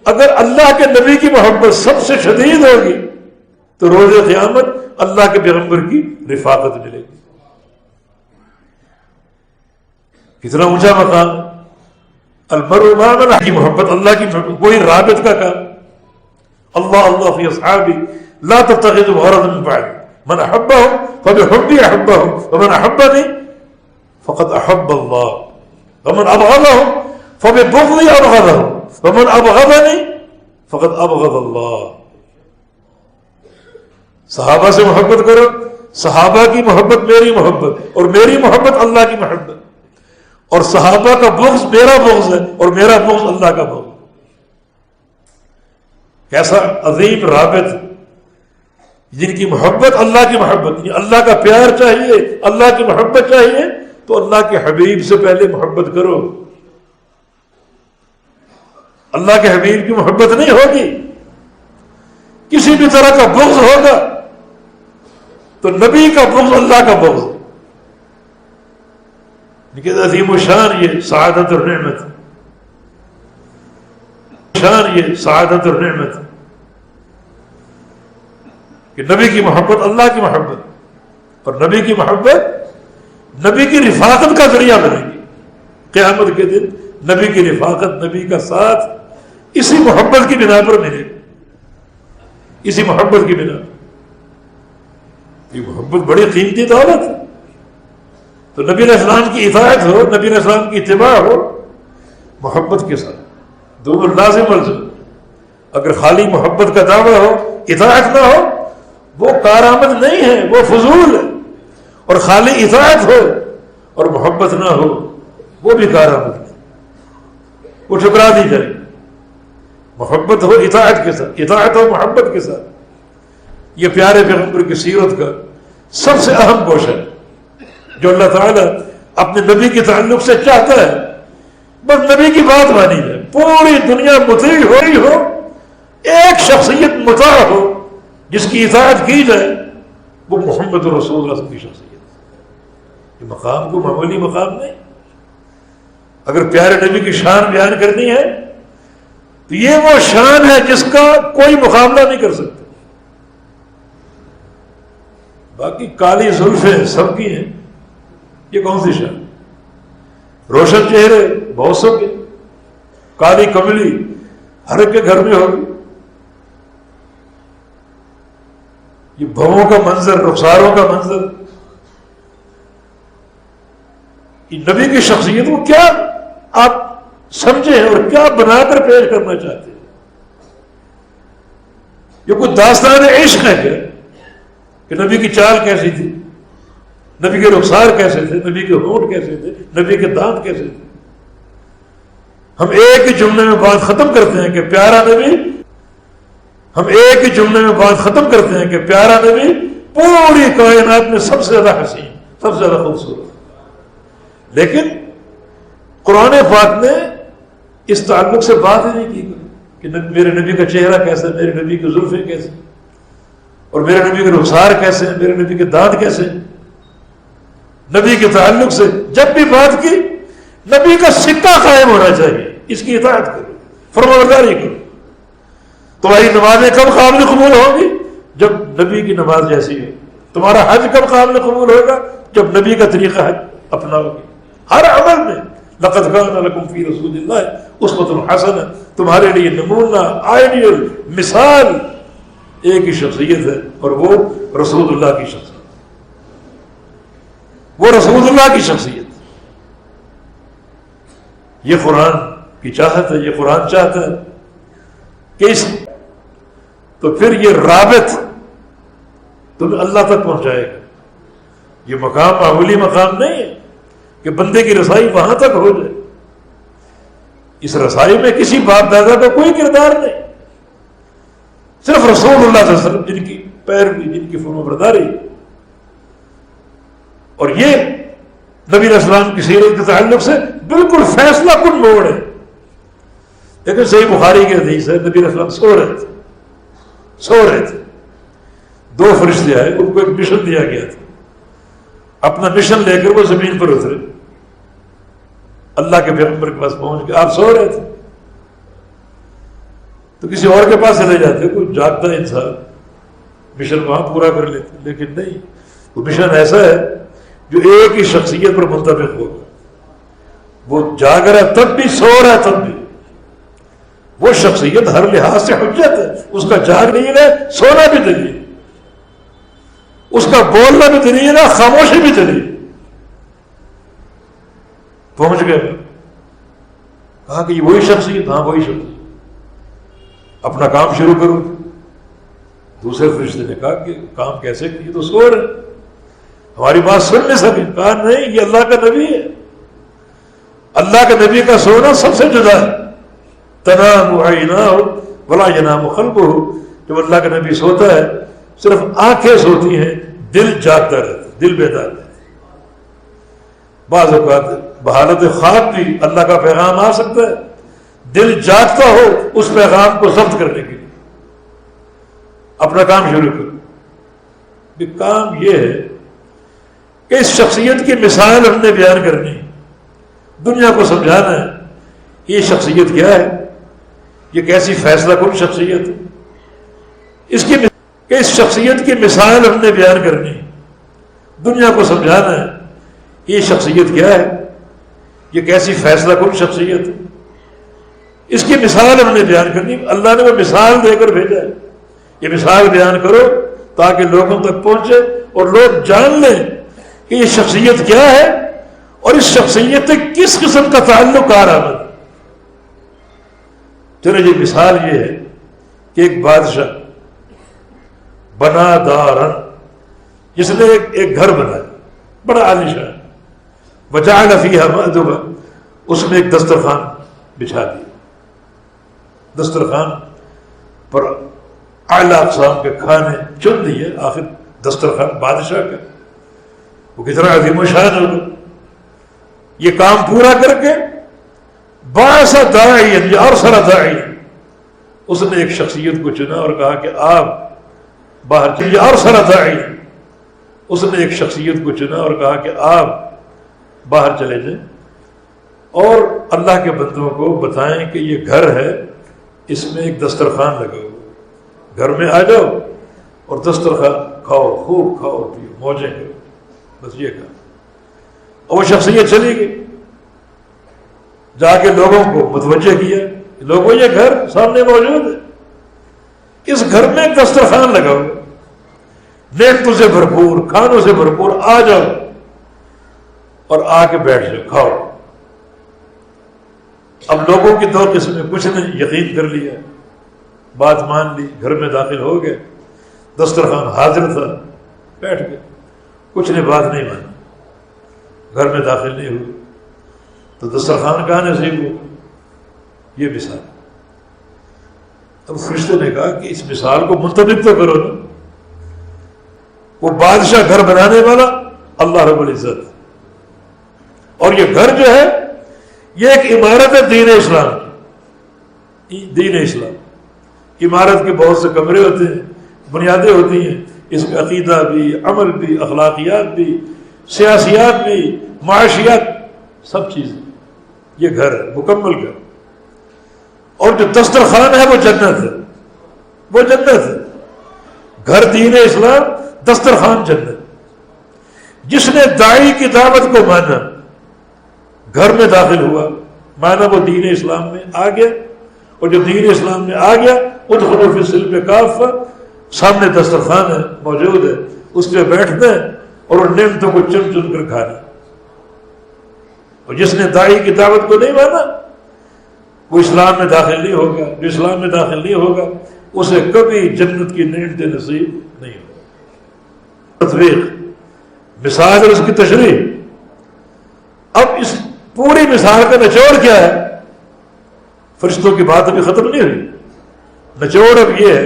S1: اگر اللہ کے نبی کی محبت سب سے شدید ہوگی تو روز قیامت اللہ کے پیغمبر کی رفاقت ملے گی۔ کتنا اونچا مقام! المرء مع من احب کی محبت، اللہ کی محبت، کوئی رابط کا کام۔ اللہ اللہ فی اصحابی لا تتخذوا غرضا من بعد من احبهم فبحبی احبهم ومن احبنی فقد احب اللہ ومن ابغضهم فببغضی ابغضه ومن ابغضنی فقد ابغض اللہ۔ صحابہ سے محبت کرو، صحابہ کی محبت میری محبت، اور میری محبت اللہ کی محبت، اور صحابہ کا بغض میرا بغض ہے اور میرا بغض اللہ کا بغض۔ کیسا عظیم رابط! جن کی محبت اللہ کی محبت، یعنی اللہ کا پیار چاہیے، اللہ کی محبت چاہیے، تو اللہ کے حبیب سے پہلے محبت کرو۔ اللہ کے حبیب کی محبت نہیں ہوگی، کسی بھی طرح کا بغض ہوگا تو نبی کا بغض اللہ کا بغض۔ لیکن عظیم و شان یہ سعادت اور نعمت، شان یہ سعادت اور نعمت کہ نبی کی محبت اللہ کی محبت، اور نبی کی محبت نبی کی رفاقت کا ذریعہ بنے گی۔ قیامت کے دن نبی کی رفاقت، نبی کا ساتھ اسی محبت کی بنا پر ملے گی، اسی محبت کی بنا پر۔ یہ محبت بڑی قیمتی دولت ہے۔ تو نبی علیہ السلام کی اطاعت ہو، نبی علیہ السلام کی اتباع ہو محبت کے ساتھ، دونوں لازم ملزم۔ اگر خالی محبت کا دعویٰ ہو، اطاعت نہ ہو، وہ کارآمد نہیں ہے، وہ فضول ہے۔ اور خالی اطاعت ہو اور محبت نہ ہو، وہ بھی کارآمد نہیں، وہ ٹھکرا دی جائے۔ محبت ہو اطاعت کے ساتھ، اطاعت ہو محبت کے ساتھ۔ یہ پیارے پیغمبر کی سیرت کا سب سے اہم گوشہ ہے جو اللہ تعالیٰ اپنے نبی کے تعلق سے چاہتا ہے۔ بس نبی کی بات مانی جائے، پوری دنیا مطیع ہو رہی ہو، ایک شخصیت مطاع ہو جس کی اطاعت کی جائے، وہ محمد رسول اللہ کی شخصیت۔ یہ مقام کو معمولی مقام نہیں۔ اگر پیارے نبی کی شان بیان کرنی ہے تو یہ وہ شان ہے جس کا کوئی مقابلہ نہیں کر سکتا۔ باقی کالی زلفیں سب کی ہیں، یہ کون سی شان؟ روشن چہرے بہت سب کے، کالی کملی ہر ایک کے گھر میں ہوگی۔ یہ بھووں کا منظر، رخساروں کا منظر، یہ نبی کی شخصیت کو کیا آپ سمجھیں اور کیا بنا کر پیش کرنا چاہتے ہیں؟ یہ کوئی داستان عشق ہے کیا کہ نبی کی چال کیسی تھی، نبی کے رخسار کیسے تھے، نبی کے ہونٹ کیسے تھے، نبی کے دانت کیسے تھے؟ ہم ایک ہی جملے میں بات ختم کرتے ہیں کہ پیارا نبی، ہم ایک ہی جملے میں بات ختم کرتے ہیں کہ پیارا نبی پوری کائنات میں سب سے زیادہ حسین، سب سے زیادہ خوبصورت۔ لیکن قرآن پاک نے اس تعلق سے بات ہی نہیں کی کہ میرے نبی کا چہرہ کیسا ہے، میرے نبی کی زلفیں کیسے، اور میرے نبی کے رخسار کیسے ہیں، میرے نبی کے دانت کیسے ہیں۔ نبی کے تعلق سے جب بھی بات کی، نبی کا سکہ قائم ہونا چاہیے، اس کی اطاعت کرو، فرمانبرداری کرو۔ تمہاری نمازیں کب قابل قبول ہوگی؟ جب نبی کی نماز جیسی ہو۔ تمہارا حج کب قابل قبول ہوگا؟ جب نبی کا طریقہ حج اپناؤ گے۔ ہر عمل میں لقد کان لکم فی رسول اللہ اسوۃ حسنہ، تمہارے لیے نمونہ، آئیڈیل، مثال ایک ہی شخصیت ہے، اور وہ رسول اللہ کی شخصیت۔ وہ رسول اللہ کی شخصیت، یہ قرآن کی چاہت ہے، یہ قرآن چاہتا ہے کہ تو پھر یہ رابط تمہیں اللہ تک پہنچائے گا۔ یہ مقام معمولی مقام نہیں ہے کہ بندے کی رسائی وہاں تک ہو جائے، اس رسائی میں کسی باپ دادا کا کوئی کردار نہیں، صرف رسول اللہ صلی اللہ علیہ وسلم جن کی پیروی، جن کی فرمانبرداری۔ اور یہ نبی علیہ السلام کی سیرت کے تعلق سے بالکل فیصلہ کن موڑ ہے۔ لیکن صحیح بخاری کے حدیث ہے، نبی علیہ السلام سو رہے تھے، دو فرشتے آئے، ان کو ایک مشن دیا گیا تھا، اپنا مشن لے کر وہ زمین پر اترے، اللہ کے پیغمبر کے پاس پہنچ کے آپ سو رہے تھے تو کسی اور کے پاس چلے جاتے، کوئی جاگتا انسان مشن وہاں پورا کر لیتے، لیکن نہیں، وہ مشن ایسا ہے جو ایک ہی شخصیت پر منطبق ہوگا۔ وہ جاگ رہا ہے تب بھی، سو رہا ہے تب بھی، وہ شخصیت ہر لحاظ سے حجت ہے، اس کا جاگ نہیں ہے، سونا بھی دلیل، اس کا بولنا بھی دلیل ہے، خاموشی بھی دلیل۔ پہنچ گئے، کہا کہ یہ وہی شخصیت، ہاں وہی شخصیت، اپنا کام شروع کرو۔ دوسرے فرشتے نے کہا کہ کام کیسے کیے؟ تو سو رہے، ہماری بات سن نہیں سکے۔ کہا نہیں، یہ اللہ کا نبی ہے، اللہ کے نبی کا سونا سب سے جدا ہے۔ تنام عیناہ ولا ینام قلبہ، جب اللہ کا نبی سوتا ہے صرف آنکھیں سوتی ہیں، دل جاگتا رہتا ہے، دل بیدار رہتا ہے۔ بعض اوقات بحالت خواب بھی اللہ کا پیغام آ سکتا ہے، دل جاگتا ہو اس پیغام کو ضبط کرنے کے لیے اپنا کام شروع کرو۔ کام یہ ہے کہ اس شخصیت کی مثال ہم نے بیان کرنی، دنیا کو سمجھانا ہے یہ شخصیت کیا ہے، یہ کیسی فیصلہ کن شخصیت ہے، اس شخصیت کی مثال ہم نے بیان کرنی، دنیا کو سمجھانا ہے یہ شخصیت کیا ہے، یہ کیسی فیصلہ کن شخصیت ہے، اس کی مثال ہم نے بیان کرنی۔ اللہ نے وہ مثال دے کر بھیجا ہے، یہ مثال بیان کرو تاکہ لوگوں تک پہنچے اور لوگ جان لیں کہ یہ شخصیت کیا ہے اور اس شخصیت سے کس قسم کا تعلق کارآمد۔ چلو یہ مثال یہ ہے کہ ایک بادشاہ بنا دارن، جس نے ایک گھر بنایا بڑا عالیشان، وجعل فیہا مأدبا، اس میں ایک دسترخوان بچھا دیا، دسترخوان پر اعلیٰ اقسام کے کھانے چن دیے، آخر دسترخوان بادشاہ کا، وہ کتنا عظیم و شان ہوگا۔ یہ کام پورا کر کے بعث داعیا، یہ ارسل داعیا، اس نے ایک شخصیت کو چنا اور کہا کہ آپ باہر چلیے، ارسل داعیا، اس نے ایک شخصیت کو چنا اور کہا کہ آپ باہر چلے جائیں اور اللہ کے بندوں کو بتائیں کہ یہ گھر ہے، اس میں ایک دسترخوان لگا ہوا، گھر میں آ جاؤ اور دسترخوان کھاؤ، خوب کھاؤ پیو، موجیں کرو، بس یہ کہا۔ اور وہ شخصیت چلی گئی، جا کے لوگوں کو متوجہ کیا، لوگوں یہ گھر سامنے موجود ہے، اس گھر میں ایک دسترخوان لگا ہوا، نعمتوں سے بھرپور، کھانوں سے بھرپور، آ جاؤ اور آ کے بیٹھ جاؤ، کھاؤ۔ اب لوگوں کی دو قسمیں، کچھ نے یقین کر لیا، بات مان لی، گھر میں داخل ہو گئے، دسترخوان حاضر تھا، بیٹھ گئے۔ کچھ نے بات نہیں مانی، گھر میں داخل نہیں ہوئے، تو دسترخوان کہاں نصیب ہو؟ یہ مثال۔ اب فرشتے نے کہا کہ اس مثال کو منطبق تو کرو نا، وہ بادشاہ گھر بنانے والا اللہ رب العزت، اور یہ گھر جو ہے یہ ایک عمارت ہے دین اسلام کی، دین اسلام۔ عمارت کے بہت سے کمرے ہوتے ہیں، بنیادیں ہوتی ہیں، اس میں عقیدہ بھی، عمل بھی، اخلاقیات بھی، سیاسیات بھی، معاشیات، سب چیزیں۔ یہ گھر ہے، مکمل گھر۔ اور جو دسترخوان ہے وہ جنت ہے، وہ جنت ہے۔ گھر دین اسلام، دسترخوان جنت۔ جس نے داعی کی دعوت کو مانا، گھر میں داخل ہوا، مانا وہ دین اسلام میں آ گیا، اور جو دین اسلام میں آ گیا، ادخلوا فی السلم کافہ، سامنے دسترخوان ہے، موجود ہے، اس پہ بیٹھتے ہیں اور ان نعمتوں کو چن چن کر کھانا. اور جس نے داعی کی دعوت کو نہیں مانا وہ اسلام میں داخل نہیں ہوگا. جو اسلام میں داخل نہیں ہوگا اسے کبھی جنت کی نعمتیں نصیب نہیں ہوگی. تطبیق، مثال اور اس کی تشریح. اب اس پوری مثال کا نچوڑ کیا ہے؟ فرشتوں کی بات ابھی ختم نہیں ہوئی. نچوڑ اب یہ ہے،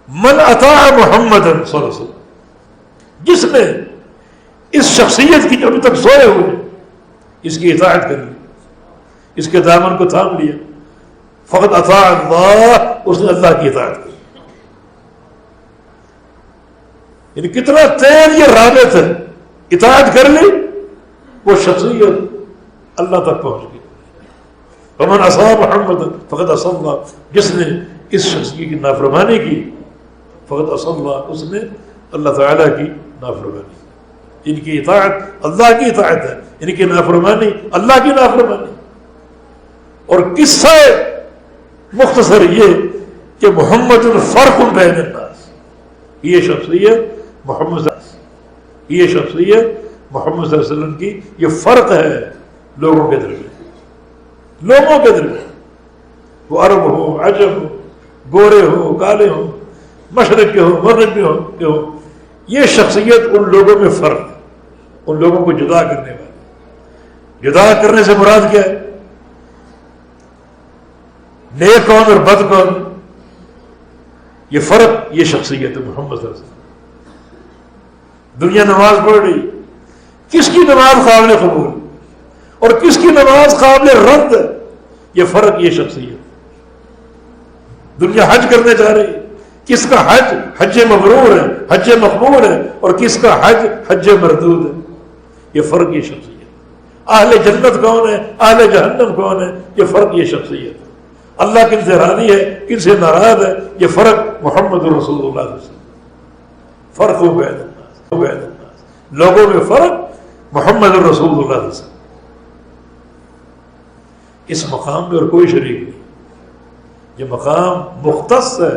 S1: من اطاع محمد صلی اللہ علیہ وسلم، جس نے اس شخصیت کی جو ابھی تک سوئے ہوئے اس کی اطاعت کر لی، اس کے دامن کو تھام لیا، فقط اطاع اللہ، اس نے اللہ کی اطاعت کی. یعنی کتنا تیز یہ رابط ہے. اطاعت کر لی، وہ شخصیت اللہ تک پہنچ گئی. فمن عصى محمد فقد عصى اللہ، جس نے اس شخصیت کی نافرمانی کی فقد عصى اللہ، اس نے اللہ تعالیٰ کی نافرمانی. ان کی اطاعت اللہ کی اطاعت ہے، ان کی نافرمانی اللہ کی نافرمانی. اور قصہ مختصر یہ کہ محمد الفرق بین الناس، یہ شخصیت محمد صلی اللہ علیہ وسلم کی یہ فرق ہے لوگوں کے درمیان. وہ عرب ہو، عجم ہو، گورے ہو، کالے ہو، مشرق کے ہو، مغرب کے ہو، یہ شخصیت ان لوگوں میں فرق ہے. ان لوگوں کو جدا کرنے والی. جدا کرنے سے مراد کیا ہے؟ نیک کون اور بد کون، یہ فرق، یہ شخصیت ہے محمد صلی اللہ علیہ وسلم. دنیا نماز پڑھ رہی، کس کی نماز قابل قبول اور کس کی نماز قابل رد، یہ فرق، یہ شخصیت. دنیا حج کرنے جا رہی، کس کا حج حج مبرور ہے، حج مقبول ہے، اور کس کا حج حج مردود ہے، یہ فرق، یہ شخصیت. اہل جنت کون ہے، اہل جہنم کون ہے، یہ فرق، یہ شخصیت. اللہ کن سے راضی ہے، کن سے ناراض ہے، یہ فرق محمد رسول اللہ صلی اللہ علیہ وسلم. فرق بین الناس، لوگوں میں فرق، محمد رسول اللہ صلی اللہ علیہ وسلم. اس مقام میں اور کوئی شریک نہیں. یہ مقام مختص ہے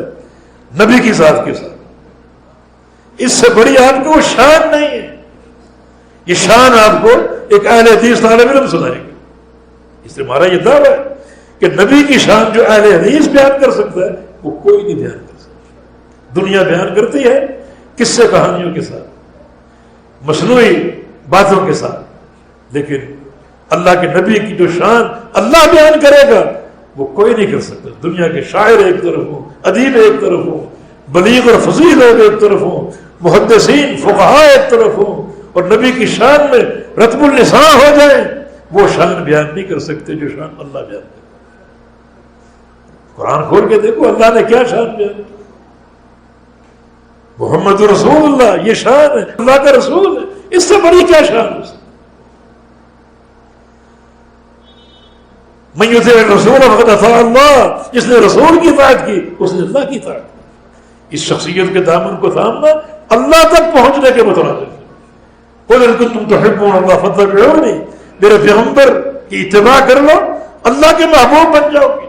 S1: نبی کی ذات کے ساتھ. اس سے بڑی آپ کو شان نہیں ہے. یہ شان آپ کو ایک اہل حدیث طالب علم سنائے گا. اس سے ہمارا یہ دعویٰ ہے کہ نبی کی شان جو اہل حدیث بیان کر سکتا ہے وہ کوئی نہیں بیان کر سکتا. دنیا بیان کرتی ہے قصے کہانیوں کے ساتھ، مصنوعی باتوں کے ساتھ، لیکن اللہ کے نبی کی جو شان اللہ بیان کرے گا وہ کوئی نہیں کر سکتا. دنیا کے شاعر ایک طرف ہوں، ادیب ایک طرف ہوں، بلیغ اور فصیح لوگ ایک طرف ہوں، محدثین فقہاء ایک طرف ہوں، اور نبی کی شان میں رتب اللسان ہو جائیں، وہ شان بیان نہیں کر سکتے جو شان اللہ بیان کرے. قرآن کھول کے دیکھو اللہ نے کیا شان بیان کی. محمد رسول اللہ، یہ شان ہے، اللہ کا رسول ہے. اس سے بڑی کیا شان ہے؟ من یطع الرسول فقد اطاع اللہ، جس نے رسول کی اطاعت کی اس نے اللہ کی اطاعت کی. اس شخصیت کے دامن کو تھامنا اللہ تک پہنچنے کے مترادف ہے. قل ان کنتم تحبون اللہ فاتبعونی، میرے پیغمبر کی اتباع کر لو، اللہ کے محبوب بن جاؤ گے،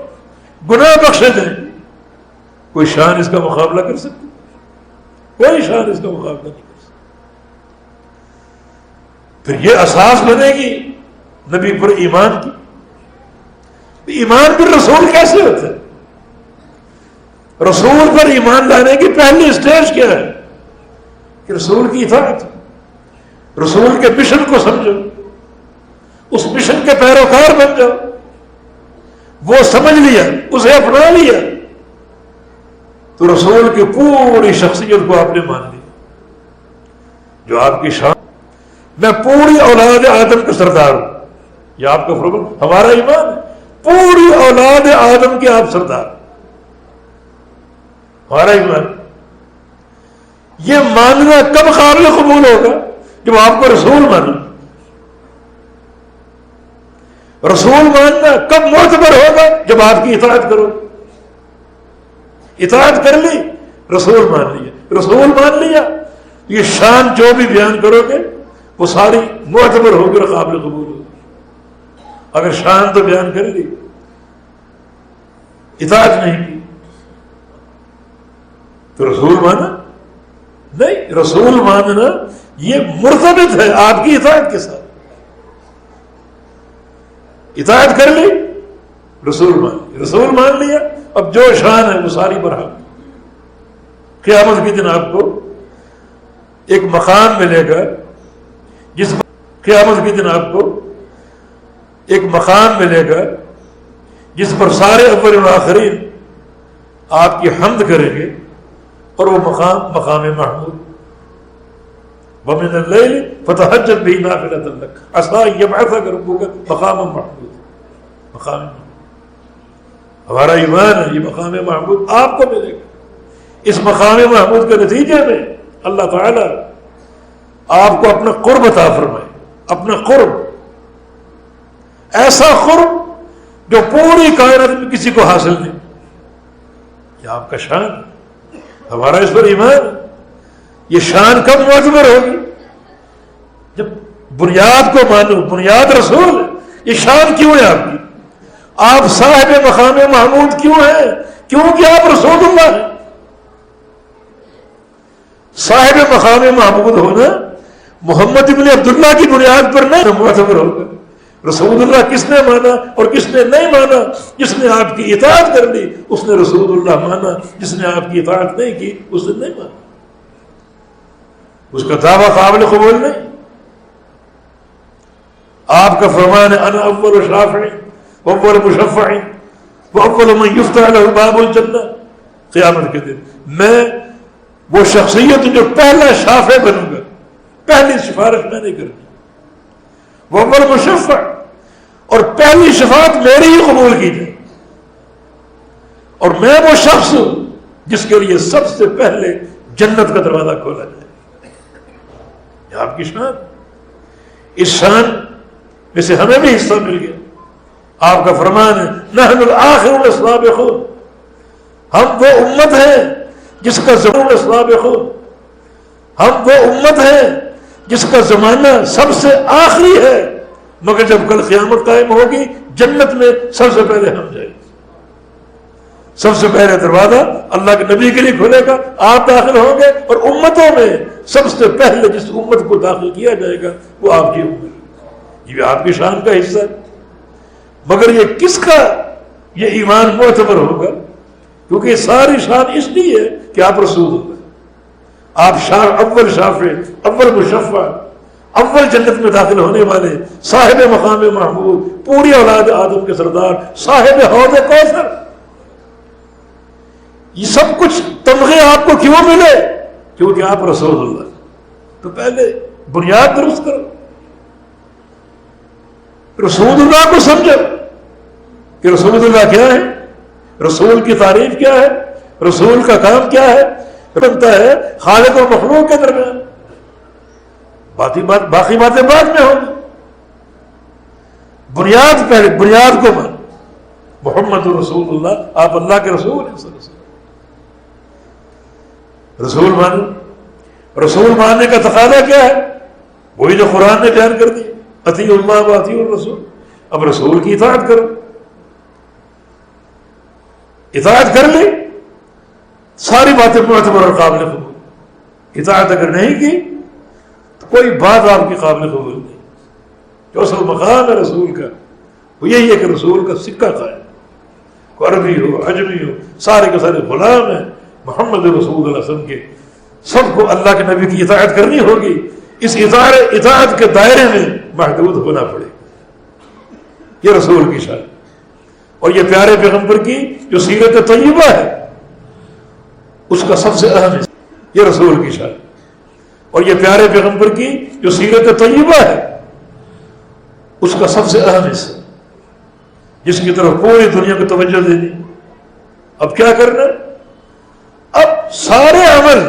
S1: گناہ بخشے جائیں. کوئی شان اس کا مقابلہ کر سکتی؟ کوئی شان اس کا مقابلہ نہیں کر سکتی. پھر یہ اساس بنے گی نبی پر ایمان کی. ایمان پر رسول کیسے ہوتا ہے؟ رسول پر ایمان لانے کی پہلی اسٹیج کیا ہے؟ کہ رسول کی اطاعت، رسول کے مشن کو سمجھو، اس مشن کے پیروکار بن جاؤ. وہ سمجھ لیا، اسے اپنا لیا تو رسول کی پوری شخصیت کو آپ نے مان لی. جو آپ کی شان، میں پوری اولاد آدم کا سردار ہوں، یہ آپ کا فرمان، ہمارا ایمان ہے. پوری اولاد آدم کے آپ سردار، ہمارا ایمان. یہ ماننا کب قابل قبول ہوگا؟ جب آپ کو رسول مانو. رسول ماننا کب معتبر ہوگا؟ جب آپ کی اطاعت کرو. اطاعت کر لی، رسول مان لیا. رسول مان لیا، یہ شان جو بھی بیان کرو گے وہ ساری معتبر ہوگی اور قابل قبول ہوگی. اگر شان تو بیان کر لی، اطاعت نہیں کی تو رسول مانا نہیں، رسول ماننا یہ مرتبط ہے آپ کی اطاعت کے ساتھ. اطاعت کر لی رسول مان لی، رسول مان لیا، اب جو شان ہے وہ ساری برحق. قیامت کے دن آپ کو ایک مقام ملے گا جس قیامت کے دن آپ کو ایک مقام ملے گا جس پر سارے اول و آخرین آپ کی حمد کریں گے، اور وہ مقام محمود. وَمِنَ اللَّيْلِ فَتَهَجَّدْ بِهِ نَافِلَةً لَكَ عَسَىٰ أَن يَبْعَثَكَ رَبُّكَ مَقَامًا مَحْمُودًا. مقام محمود ہمارا ایمان ہے، یہ مقام محمود آپ کو ملے گا. اس مقام محمود کے نتیجے میں اللہ تعالی آپ کو اپنا قرب عطا فرمائے. اپنا قرب، ایسا قرب جو پوری کائنات میں کسی کو حاصل نہیں. یہ آپ کا شان ہے، ہمارا اس پر ایمان ہے. یہ شان کب معتبر ہوگی؟ جب بنیاد کو مانو، بنیاد رسول ہے. یہ شان کیوں ہے آپ کی؟ آپ صاحب مقام محمود کیوں ہیں؟ کیونکہ آپ رسول اللہ ہیں. صاحب مقام محمود ہونا محمد ابن عبداللہ کی بنیاد پر نہیں معتبر ہوگا. رسول اللہ کس نے مانا اور کس نے نہیں مانا؟ جس نے آپ کی اطاعت کر لی اس نے رسول اللہ مانا، جس نے آپ کی اطاعت نہیں کی اس نے نہیں مانا. اس کا دعویٰ قابل قبول نہیں. آپ کا فرمان ہے انا اول شافع واول مشفع واول من یفتح له باب الجنہ. قیامت کے دن میں وہ شخصیت جو پہلا شافع بنوں گا، پہلی سفارش میں نہیں کرنی. واول مشفع، اور پہلی شفاعت میری ہی قبول کی جائے. اور میں وہ شخص ہوں جس کے لیے سب سے پہلے جنت کا دروازہ کھولا جائے. یہ آپ کی شان. اس شان میں سے ہمیں بھی حصہ مل گیا. آپ کا فرمان ہے نحن الآخرون السابقون، ہم وہ امت ہیں جس کا زمانہ سابقون، ہم وہ امت ہیں جس کا زمانہ سب سے آخری ہے، مگر جب کل قیامت قائم ہوگی جنت میں سب سے پہلے ہم جائیں گے. سب سے پہلے دروازہ اللہ کے نبی کے لیے کھلے گا، آپ داخل ہوں گے، اور امتوں میں سب سے پہلے جس امت کو داخل کیا جائے گا وہ آپ کی امت. یہ آپ کی شان کا حصہ ہے. مگر یہ کس کا یہ ایمان معتبر ہوگا؟ کیونکہ یہ ساری شان اس لیے ہے کہ آپ رسول ہوگا. آپ اول شافع، اول مشفع، اول جنت میں داخل ہونے والے، صاحب مقام محمود، پوری اولاد آدم کے سردار، صاحب حوض کوثر. یہ سب کچھ تمغے آپ کو کیوں ملے؟ کیونکہ آپ رسول اللہ. تو پہلے بنیاد درست کرو، رسول اللہ کو سمجھو کہ رسول اللہ کیا ہے، رسول کی تعریف کیا ہے، رسول کا کام کیا ہے. بنتا ہے خالق اور مخلوق کے درمیان، باقی باتیں بعد میں ہوں گی. بنیاد پہلے، بنیاد کو مان. محمد رسول اللہ، آپ اللہ کے رسول ہیں. رسول مانو. رسول ماننے کا تقاضا کیا ہے؟ وہی جو قرآن نے بیان کر دی، اطیعوا اللہ و اطیعوا الرسول. اب رسول کی اطاعت کرو. اطاعت کر لی، ساری باتیں معتبر اور قابل قبول. اطاعت اگر نہیں کی تو کوئی بات آپ کی قابل قبول نہیں. جو اصل مقام ہے رسول کا وہ یہی ہے کہ رسول کا سکہ قائم، کوئی عربی ہو عجمی ہو، سارے کے سارے غلام ہیں محمد رسول اللہ صلی اللہ علیہ وسلم کے. سب کو اللہ کے نبی کی اطاعت کرنی ہوگی. اس اطاعت کے دائرے میں محدود ہونا پڑے. یہ رسول کی شان. اور یہ پیارے پیغمبر کی جو سیرت طیبہ ہے اس کا سب سے اہم حصہ یہ رسول کی شان. اور یہ پیارے پیغمبر کی جو سیرت طیبہ ہے اس کا سب سے اہم حصہ، جس کی طرف پوری دنیا کو توجہ دینی. اب کیا کرنا؟ اب سارے عمل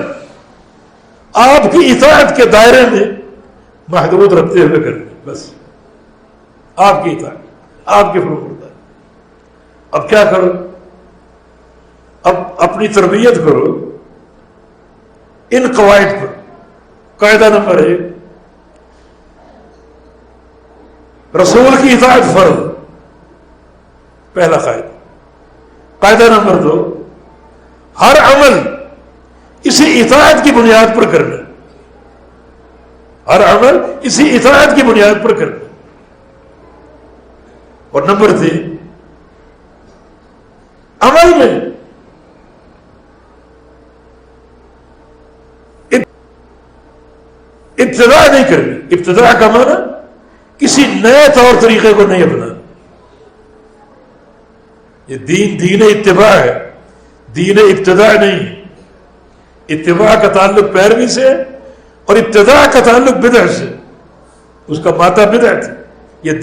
S1: آپ کی اطاعت کے دائرے میں محدود رکھتے ہوئے کرنے. بس آپ کی اطاعت، آپ کے فرمانبرداری. اب کیا کرو؟ اب اپنی تربیت کرو ان قواعد پر. قاعدہ نمبر 1، رسول کی اطاعت فرض، پہلا قاعدہ. قاعدہ نمبر 2، ہر عمل اسی اطاعت کی بنیاد پر کرنا، ہر عمل اسی اطاعت کی بنیاد پر کرنا۔ اور نمبر 3، عمل میں ابتداء نہیں کرنی۔ ابتداء کا معنی کسی نئے طور طریقے کو نہیں اپنانا۔ یہ دین اتباع ہے، دین ابتداء نہیں ہے۔ اتباع کا تعلق پیروی سے ہے اور ابتداء کا تعلق بدعت سے، اس کا مادہ بدعت ہے۔ یہ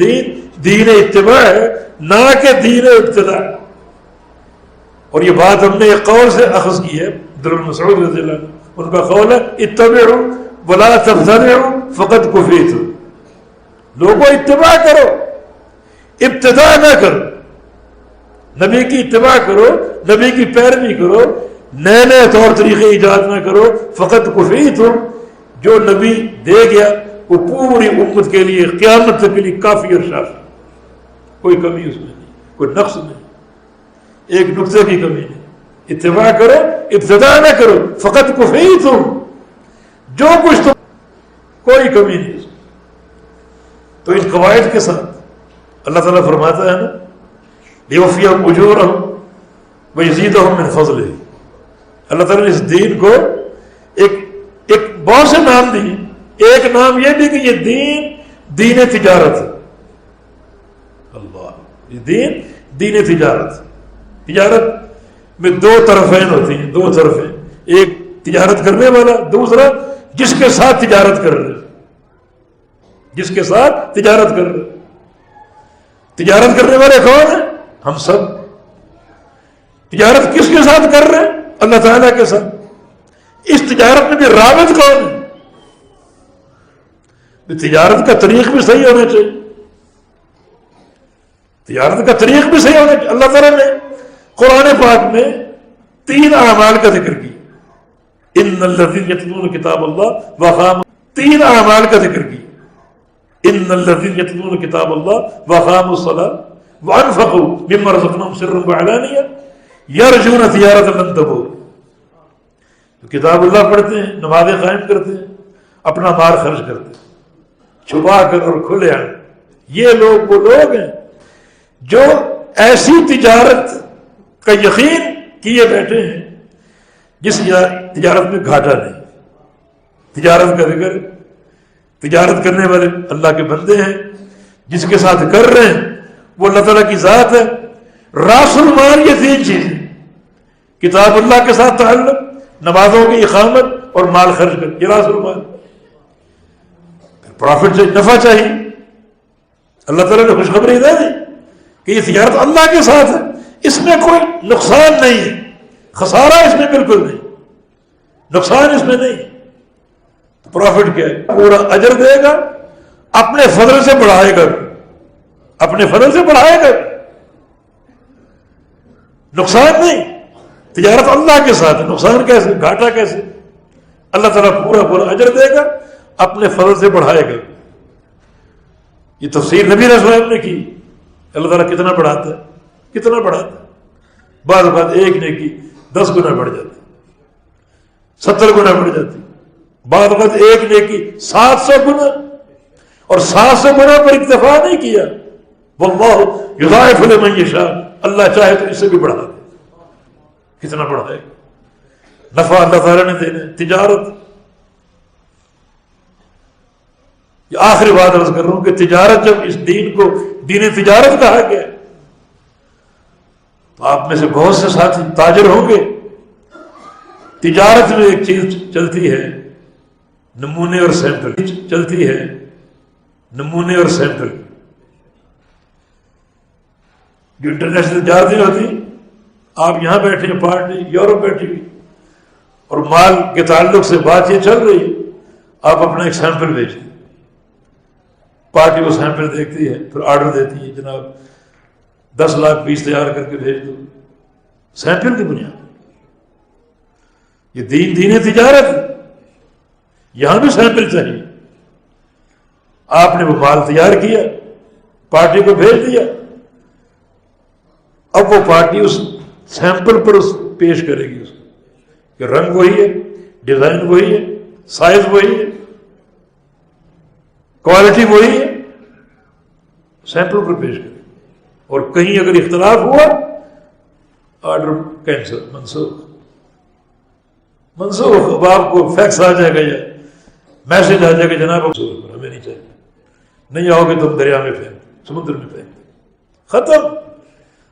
S1: دین اتباع ہے، نہ کہ دین ابتداء۔ اور یہ بات ہم نے ایک قول سے اخذ کی ہے، عبداللہ بن مسعود رضی اللہ عنہ، ان کا قول ہے اتبعوا ولا تبتدعوا فقد کفیتم۔ لوگوں اتباع کرو، ابتداء نہ کرو، نبی کی اتباع کرو، نبی کی پیروی کرو، نئے نئے طور طریقے ایجاد نہ کرو۔ فقط کفیتم، جو نبی دے گیا وہ پوری امت کے لیے قیامت تک کے لیے کافی اور شافی، کوئی کمی اس میں نہیں، کوئی نقص نہیں، ایک نقطے کی کمی نہیں۔ اتباع کرو، ابتداء نہ کرو۔ فقط کفیتم، جو کچھ تم، کوئی کمی نہیں۔ تو ان قواعد کے ساتھ اللہ تعالیٰ فرماتا ہے نا لیوفیہم اجورہم ویزیدہم من فضلہ۔ اللہ تعالیٰ نے اس دین کو ایک بہت سے نام دیے، ایک نام یہ بھی کہ یہ دین تجارت ہے۔ اللہ، یہ دین تجارت۔ تجارت میں دو طرفین ہوتی ہیں، دو طرفیں، ایک تجارت کرنے والا، دوسرا جس کے ساتھ تجارت کر رہے، جس کے ساتھ تجارت کر رہے۔ تجارت کرنے والے کون ہیں؟ ہم سب۔ تجارت کس کے ساتھ کر رہے ہیں؟ اللہ تعالیٰ کے ساتھ۔ اس تجارت میں بھی رابط کون ہے؟ تجارت کا طریق بھی صحیح ہونا چاہیے، تجارت کا طریق بھی صحیح ہونا چاہیے۔ اللہ تعالیٰ نے قرآن پاک میں 3 اعمال کا ذکر کیا، ان الذین یتلون کتاب اللہ وقاموا، 3 اعمال کا ذکر کیا، ان الذین یتلون کتاب اللہ وقاموا الصلاۃ وانفقوا مما رزقناہم سرا وعلانیہ یرجون تجارۃ لن تبور۔ کتاب اللہ پڑھتے ہیں، نمازیں قائم کرتے ہیں، اپنا مال خرچ کرتے ہیں چھپا کر اور کھلے عام۔ یہ لوگ وہ لوگ ہیں جو ایسی تجارت کا یقین کیے بیٹھے ہیں جس تجارت میں گھاٹا نہیں۔ تجارت کا ذکر، تجارت کرنے والے اللہ کے بندے ہیں، جس کے ساتھ کر رہے ہیں وہ اللہ تعالیٰ کی ذات ہے۔ راس المال یہ 3 چیزیں، کتاب اللہ کے ساتھ تعلق، نمازوں کی اقامت اور مال خرچ کر، یہ راس المال۔ پروفٹ سے نفع چاہیے، اللہ تعالیٰ نے خوشخبری دے دی کہ یہ تجارت اللہ کے ساتھ ہے، اس میں کوئی نقصان نہیں ہے، خسارہ اس میں بالکل نہیں، نقصان اس میں نہیں۔ پروفٹ کیا ہے؟ پورا اجر دے گا، اپنے فضل سے بڑھائے گا، اپنے فضل سے بڑھائے گا، نقصان نہیں۔ تجارت اللہ کے ساتھ ہے، نقصان کیسے، گھاٹا کیسے؟ اللہ تعالیٰ پورا اجر دے گا، اپنے فضل سے بڑھائے گا۔ یہ تفسیر نبی علیہ السلام نے کی۔ اللہ تعالیٰ کتنا بڑھاتا ہے، کتنا بڑھاتا ہے۔ بعض اوقات ایک نیکی 10 گنا بڑھ جاتی، 70 گنا بڑھ جاتی، بعض اوقات ایک نیکی 700 گنا، اور 700 گنا پر اکتفا نہیں کیا، واللہ یضاعف لمن یشاء، اللہ چاہے تو اس سے بھی بڑھا دے۔ کتنا بڑھائے گا، نفع اللہ تعالیٰ نے دینا۔ تجارت، یہ آخری بات عرض کر رہا ہوں کہ تجارت، جب اس دین کو دین تجارت کہا گیا تو آپ میں سے بہت سے ساتھی تاجر ہوں گے۔ تجارت میں ایک چیز چلتی ہے، نمونے اور سیمپل چلتی ہے، نمونے اور سیمپل۔ جو انٹرنیشنل تجارتیں ہوتی، آپ یہاں بیٹھے ہیں، پارٹی یورپ بیٹھی ہوئی، اور مال کے تعلق سے بات یہ چل رہی ہے، آپ اپنا ایک سیمپل بھیجتے ہیں، پارٹی وہ سیمپل دیکھتی ہے، پھر آرڈر دیتی ہے، جناب 10 لاکھ پیس تیار کر کے بھیج دو، سیمپل کی بنیاد۔ یہ دین تجارت ہے، یہاں بھی سیمپل چاہیے۔ آپ نے وہ مال تیار کیا، پارٹی کو بھیج دیا، اب وہ پارٹی اس سیمپل پر پیش کرے گی اس کو کہ رنگ وہی ہے، ڈیزائن وہی ہے، سائز وہی ہے، کوالٹی وہی ہے، سیمپل پر پیش کریں، اور کہیں اگر اختلاف ہوا آرڈر کینسل، منسوخ اب آپ کو فیکس آ جائے گا یا میسج آ جائے گا جناب ہمیں نہیں چاہیے، نہیں آؤ گے تم دریا میں پھینک، سمندر میں پھینک، ختم۔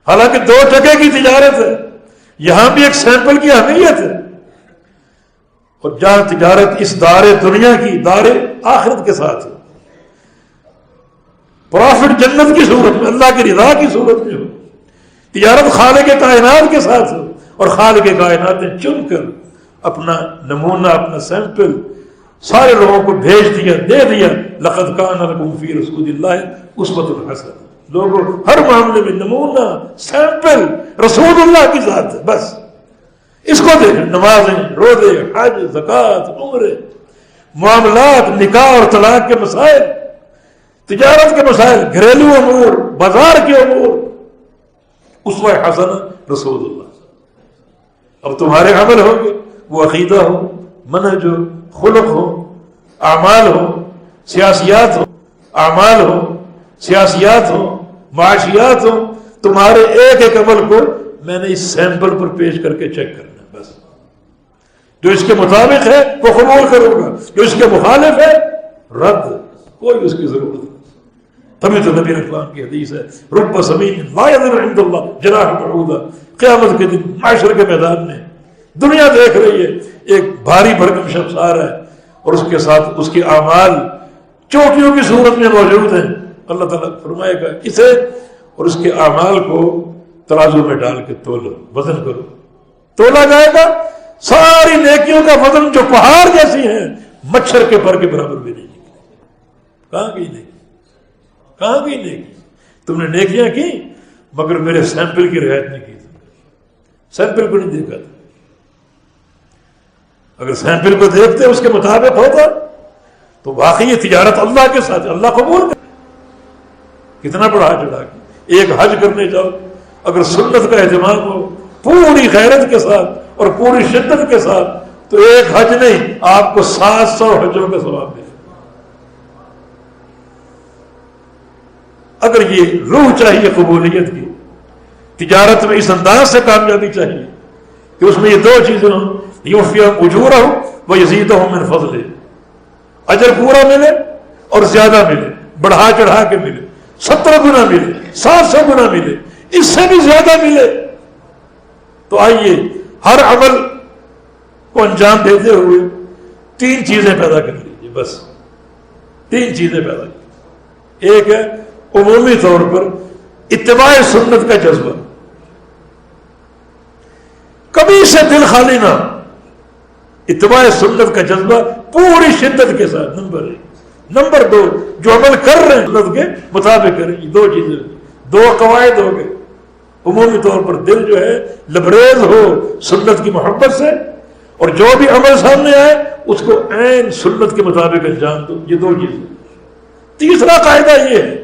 S1: حالانکہ 2 ٹکے کی تجارت ہے، یہاں بھی ایک سیمپل کی اہمیت ہے، اور جہاں تجارت اس دار دنیا کی دار آخرت کے ساتھ ہے، پرافٹ جنت کی صورت میں، اللہ کی رضا کی صورت میں ہو، تجارت خالق کائنات کے ساتھ ہو، اور خالق کائنات نے چن کر اپنا نمونہ، اپنا سیمپل سارے لوگوں کو بھیج دیا، دے دیا، لقد کان لکم فی رسول اللہ اسوۃ حسنہ، لوگوں ہر معاملے میں نمونہ سیمپل رسول اللہ کی ذات ہے، بس اس کو دیکھیں، نمازیں، روزے، حج، زکوٰۃ، عمرے، معاملات، نکاح اور طلاق کے مسائل، تجارت کے مسائل، گھریلو امور، بازار کے امور، اسوہ حسنہ رسول اللہ۔ اب تمہارے عمل ہوں گے، وہ عقیدہ ہو، منہج ہو، خلق ہو، اعمال ہو، سیاسیات ہو، اعمال ہو، سیاسیات ہو، معاشیات ہو، تمہارے ایک ایک عمل کو میں نے اس سیمپل پر پیش کر کے چیک کرنا ہے، بس جو اس کے مطابق ہے وہ قبول کروں گا، جو اس کے مخالف ہے رد، کوئی اس کی ضرورت نہیں۔ تبھی تو نبی اسلام کی حدیث ہے، رب سمین لا یذر عند اللہ جناح بعوضہ، قیامت کے دن معاشر کے میدان میں دنیا دیکھ رہی ہے، ایک بھاری بھرکم شخص آ رہا ہے اور اس کے ساتھ اس کے اعمال چوٹیوں کی صورت میں موجود ہیں، اللہ تعالیٰ فرمائے گا اسے اور اس کے اعمال کو ترازو میں ڈال کے تولو، وزن کرو، تولا جائے گا، ساری نیکیوں کا وزن جو پہاڑ جیسی ہیں مچھر کے پر کے برابر بھی نہیں نکلے۔ کہاں گئی نیکی؟ کہاں گئی نیکی؟ تم نے نیکیاں کی مگر میرے سیمپل کی رعایت نہیں کی، سیمپل کو نہیں دیکھا تھا۔ اگر سیمپل کو دیکھتے اس کے مطابق ہوتا تو واقعی یہ تجارت اللہ کے ساتھ، اللہ قبول کر۔ کتنا بڑا چڑھا کے ایک حج کرنے جاؤ، اگر سنت کا اہتمام ہو پوری غیرت کے ساتھ اور پوری شدت کے ساتھ تو ایک حج نہیں، آپ کو 700 حجوں کا ثواب ملے۔ اگر یہ روح چاہیے قبولیت کی، تجارت میں اس انداز سے کامیابی چاہیے کہ اس میں یہ 2 چیزیں ہوں، یوفیہم اجورہم ویزیدہم من فضلہ، اجر پورا ملے اور زیادہ ملے، بڑھا چڑھا کے ملے، 70 گنا ملے، 700 گنا ملے، اس سے بھی زیادہ ملے۔ تو آئیے ہر عمل کو انجام دیتے ہوئے 3 چیزیں پیدا کر لیجیے، بس 3 چیزیں پیدا کر۔ ایک ہے عمومی طور پر اتباع سنت کا جذبہ، کبھی سے دل خالی نہ، اتباع سنت کا جذبہ پوری شدت کے ساتھ، نمبر 1۔ نمبر 2، جو عمل کر رہے ہیں سنت کے مطابق کریں، یہ 2 چیزیں، 2 قواعد ہو گئے۔ عمومی طور پر دل جو ہے لبریز ہو سنت کی محبت سے، اور جو بھی عمل سامنے آئے اس کو عین سنت کے مطابق انجام دو، یہ 2 چیزیں۔ تیسرا قاعدہ یہ ہے،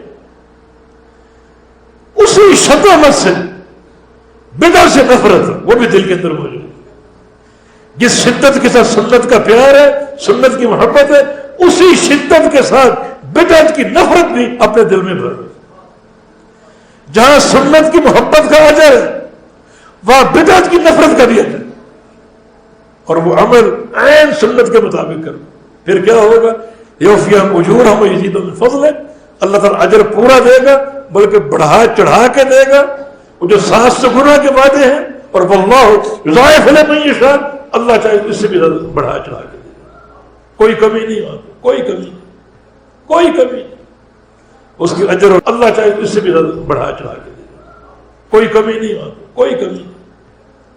S1: اسی شدت سے بدعت سے نفرت، وہ بھی دل کے اندر موجود ہے۔ جس شدت کے ساتھ سنت کا پیار ہے، سنت کی محبت ہے، اسی شدت کے ساتھ بدعت کی نفرت بھی اپنے دل میں بھر دو۔ جہاں سنت کی محبت کا اجر ہے وہاں بدعت کی نفرت کا بھی اجر، اور وہ عمل عین سنت کے مطابق کرو، پھر کیا ہوگا؟ یوفیہم اجورہم ویزیدہم من فضلہ، اللہ تعالیٰ اجر پورا دے گا بلکہ بڑھا چڑھا کے دے گا۔ وہ جو 700 گنا کے وعدے ہیں، اور واللہ یضاعف لمن یشاء، اللہ چاہے اس سے بھی زیادہ بڑھا چڑھا کے دے گا، کوئی کمی نہیں ہوگی، کوئی کمی نہیں، کوئی کمی نہیں اس کی اجر، اور اللہ چاہے اس سے بھی زیادہ بڑھا چڑھا کے دے گا، کوئی کمی نہیں ہوگی، کوئی کمی نہیں،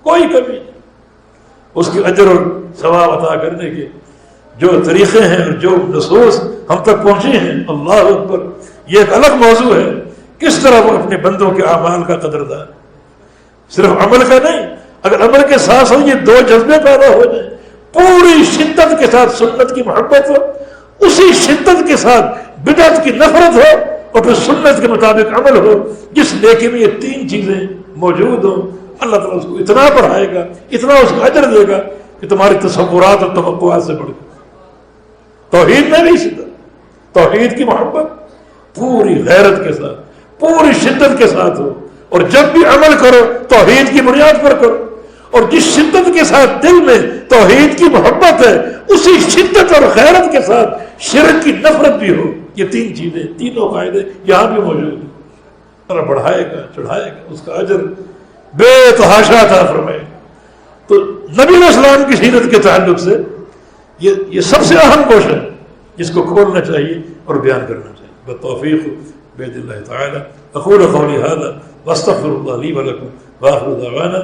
S1: کوئی کمی نہیں۔ اس کی اجر اور ثواب عطا کرنے کے جو طریقے ہیں اور جو نصوص ہم تک پہنچی ہیں، اللہ اکبر، یہ ایک الگ موضوع ہے، کس طرح وہ اپنے بندوں کے اعمال کا قدردان، صرف عمل کا نہیں، اگر عمل کے ساتھ ساتھ یہ 2 جذبے پیدا ہو جائیں، پوری شدت کے ساتھ سنت کی محبت ہو، اسی شدت کے ساتھ بدعت کی نفرت ہو، اور پھر سنت کے مطابق عمل ہو، جس نیکی میں یہ 3 چیزیں موجود ہوں، اللہ تعالیٰ اس کو اتنا بڑھائے گا، اتنا اس کو اجر دے گا کہ تمہاری تصورات اور توقعات سے بڑھ کر۔ توحید میں بھی شدت، توحید کی محبت پوری غیرت کے ساتھ، پوری شدت کے ساتھ ہو، اور جب بھی عمل کرو توحید کی بنیاد پر کرو، اور جس شدت کے ساتھ دل میں توحید کی محبت ہے اسی شدت اور غیرت کے ساتھ شرک کی نفرت بھی ہو۔ یہ تین چیزیں، تینوں قاعدے یہاں بھی موجود ہیں۔ اور بڑھائے گا، چڑھائے گا، اس کا اجر بے تحاشا عطا فرمائے گا۔ تو نبی علیہ السلام کی سیرت کے تعلق سے یہ سب سے اہم گوشہ ہے جس کو کھولنا چاہیے اور بیان کرنا چاہیے۔ بالتوفیق بید اللہ تعالی اقول قولی ھذا واستغفر اللہ لی ولکم وآخر دعوانا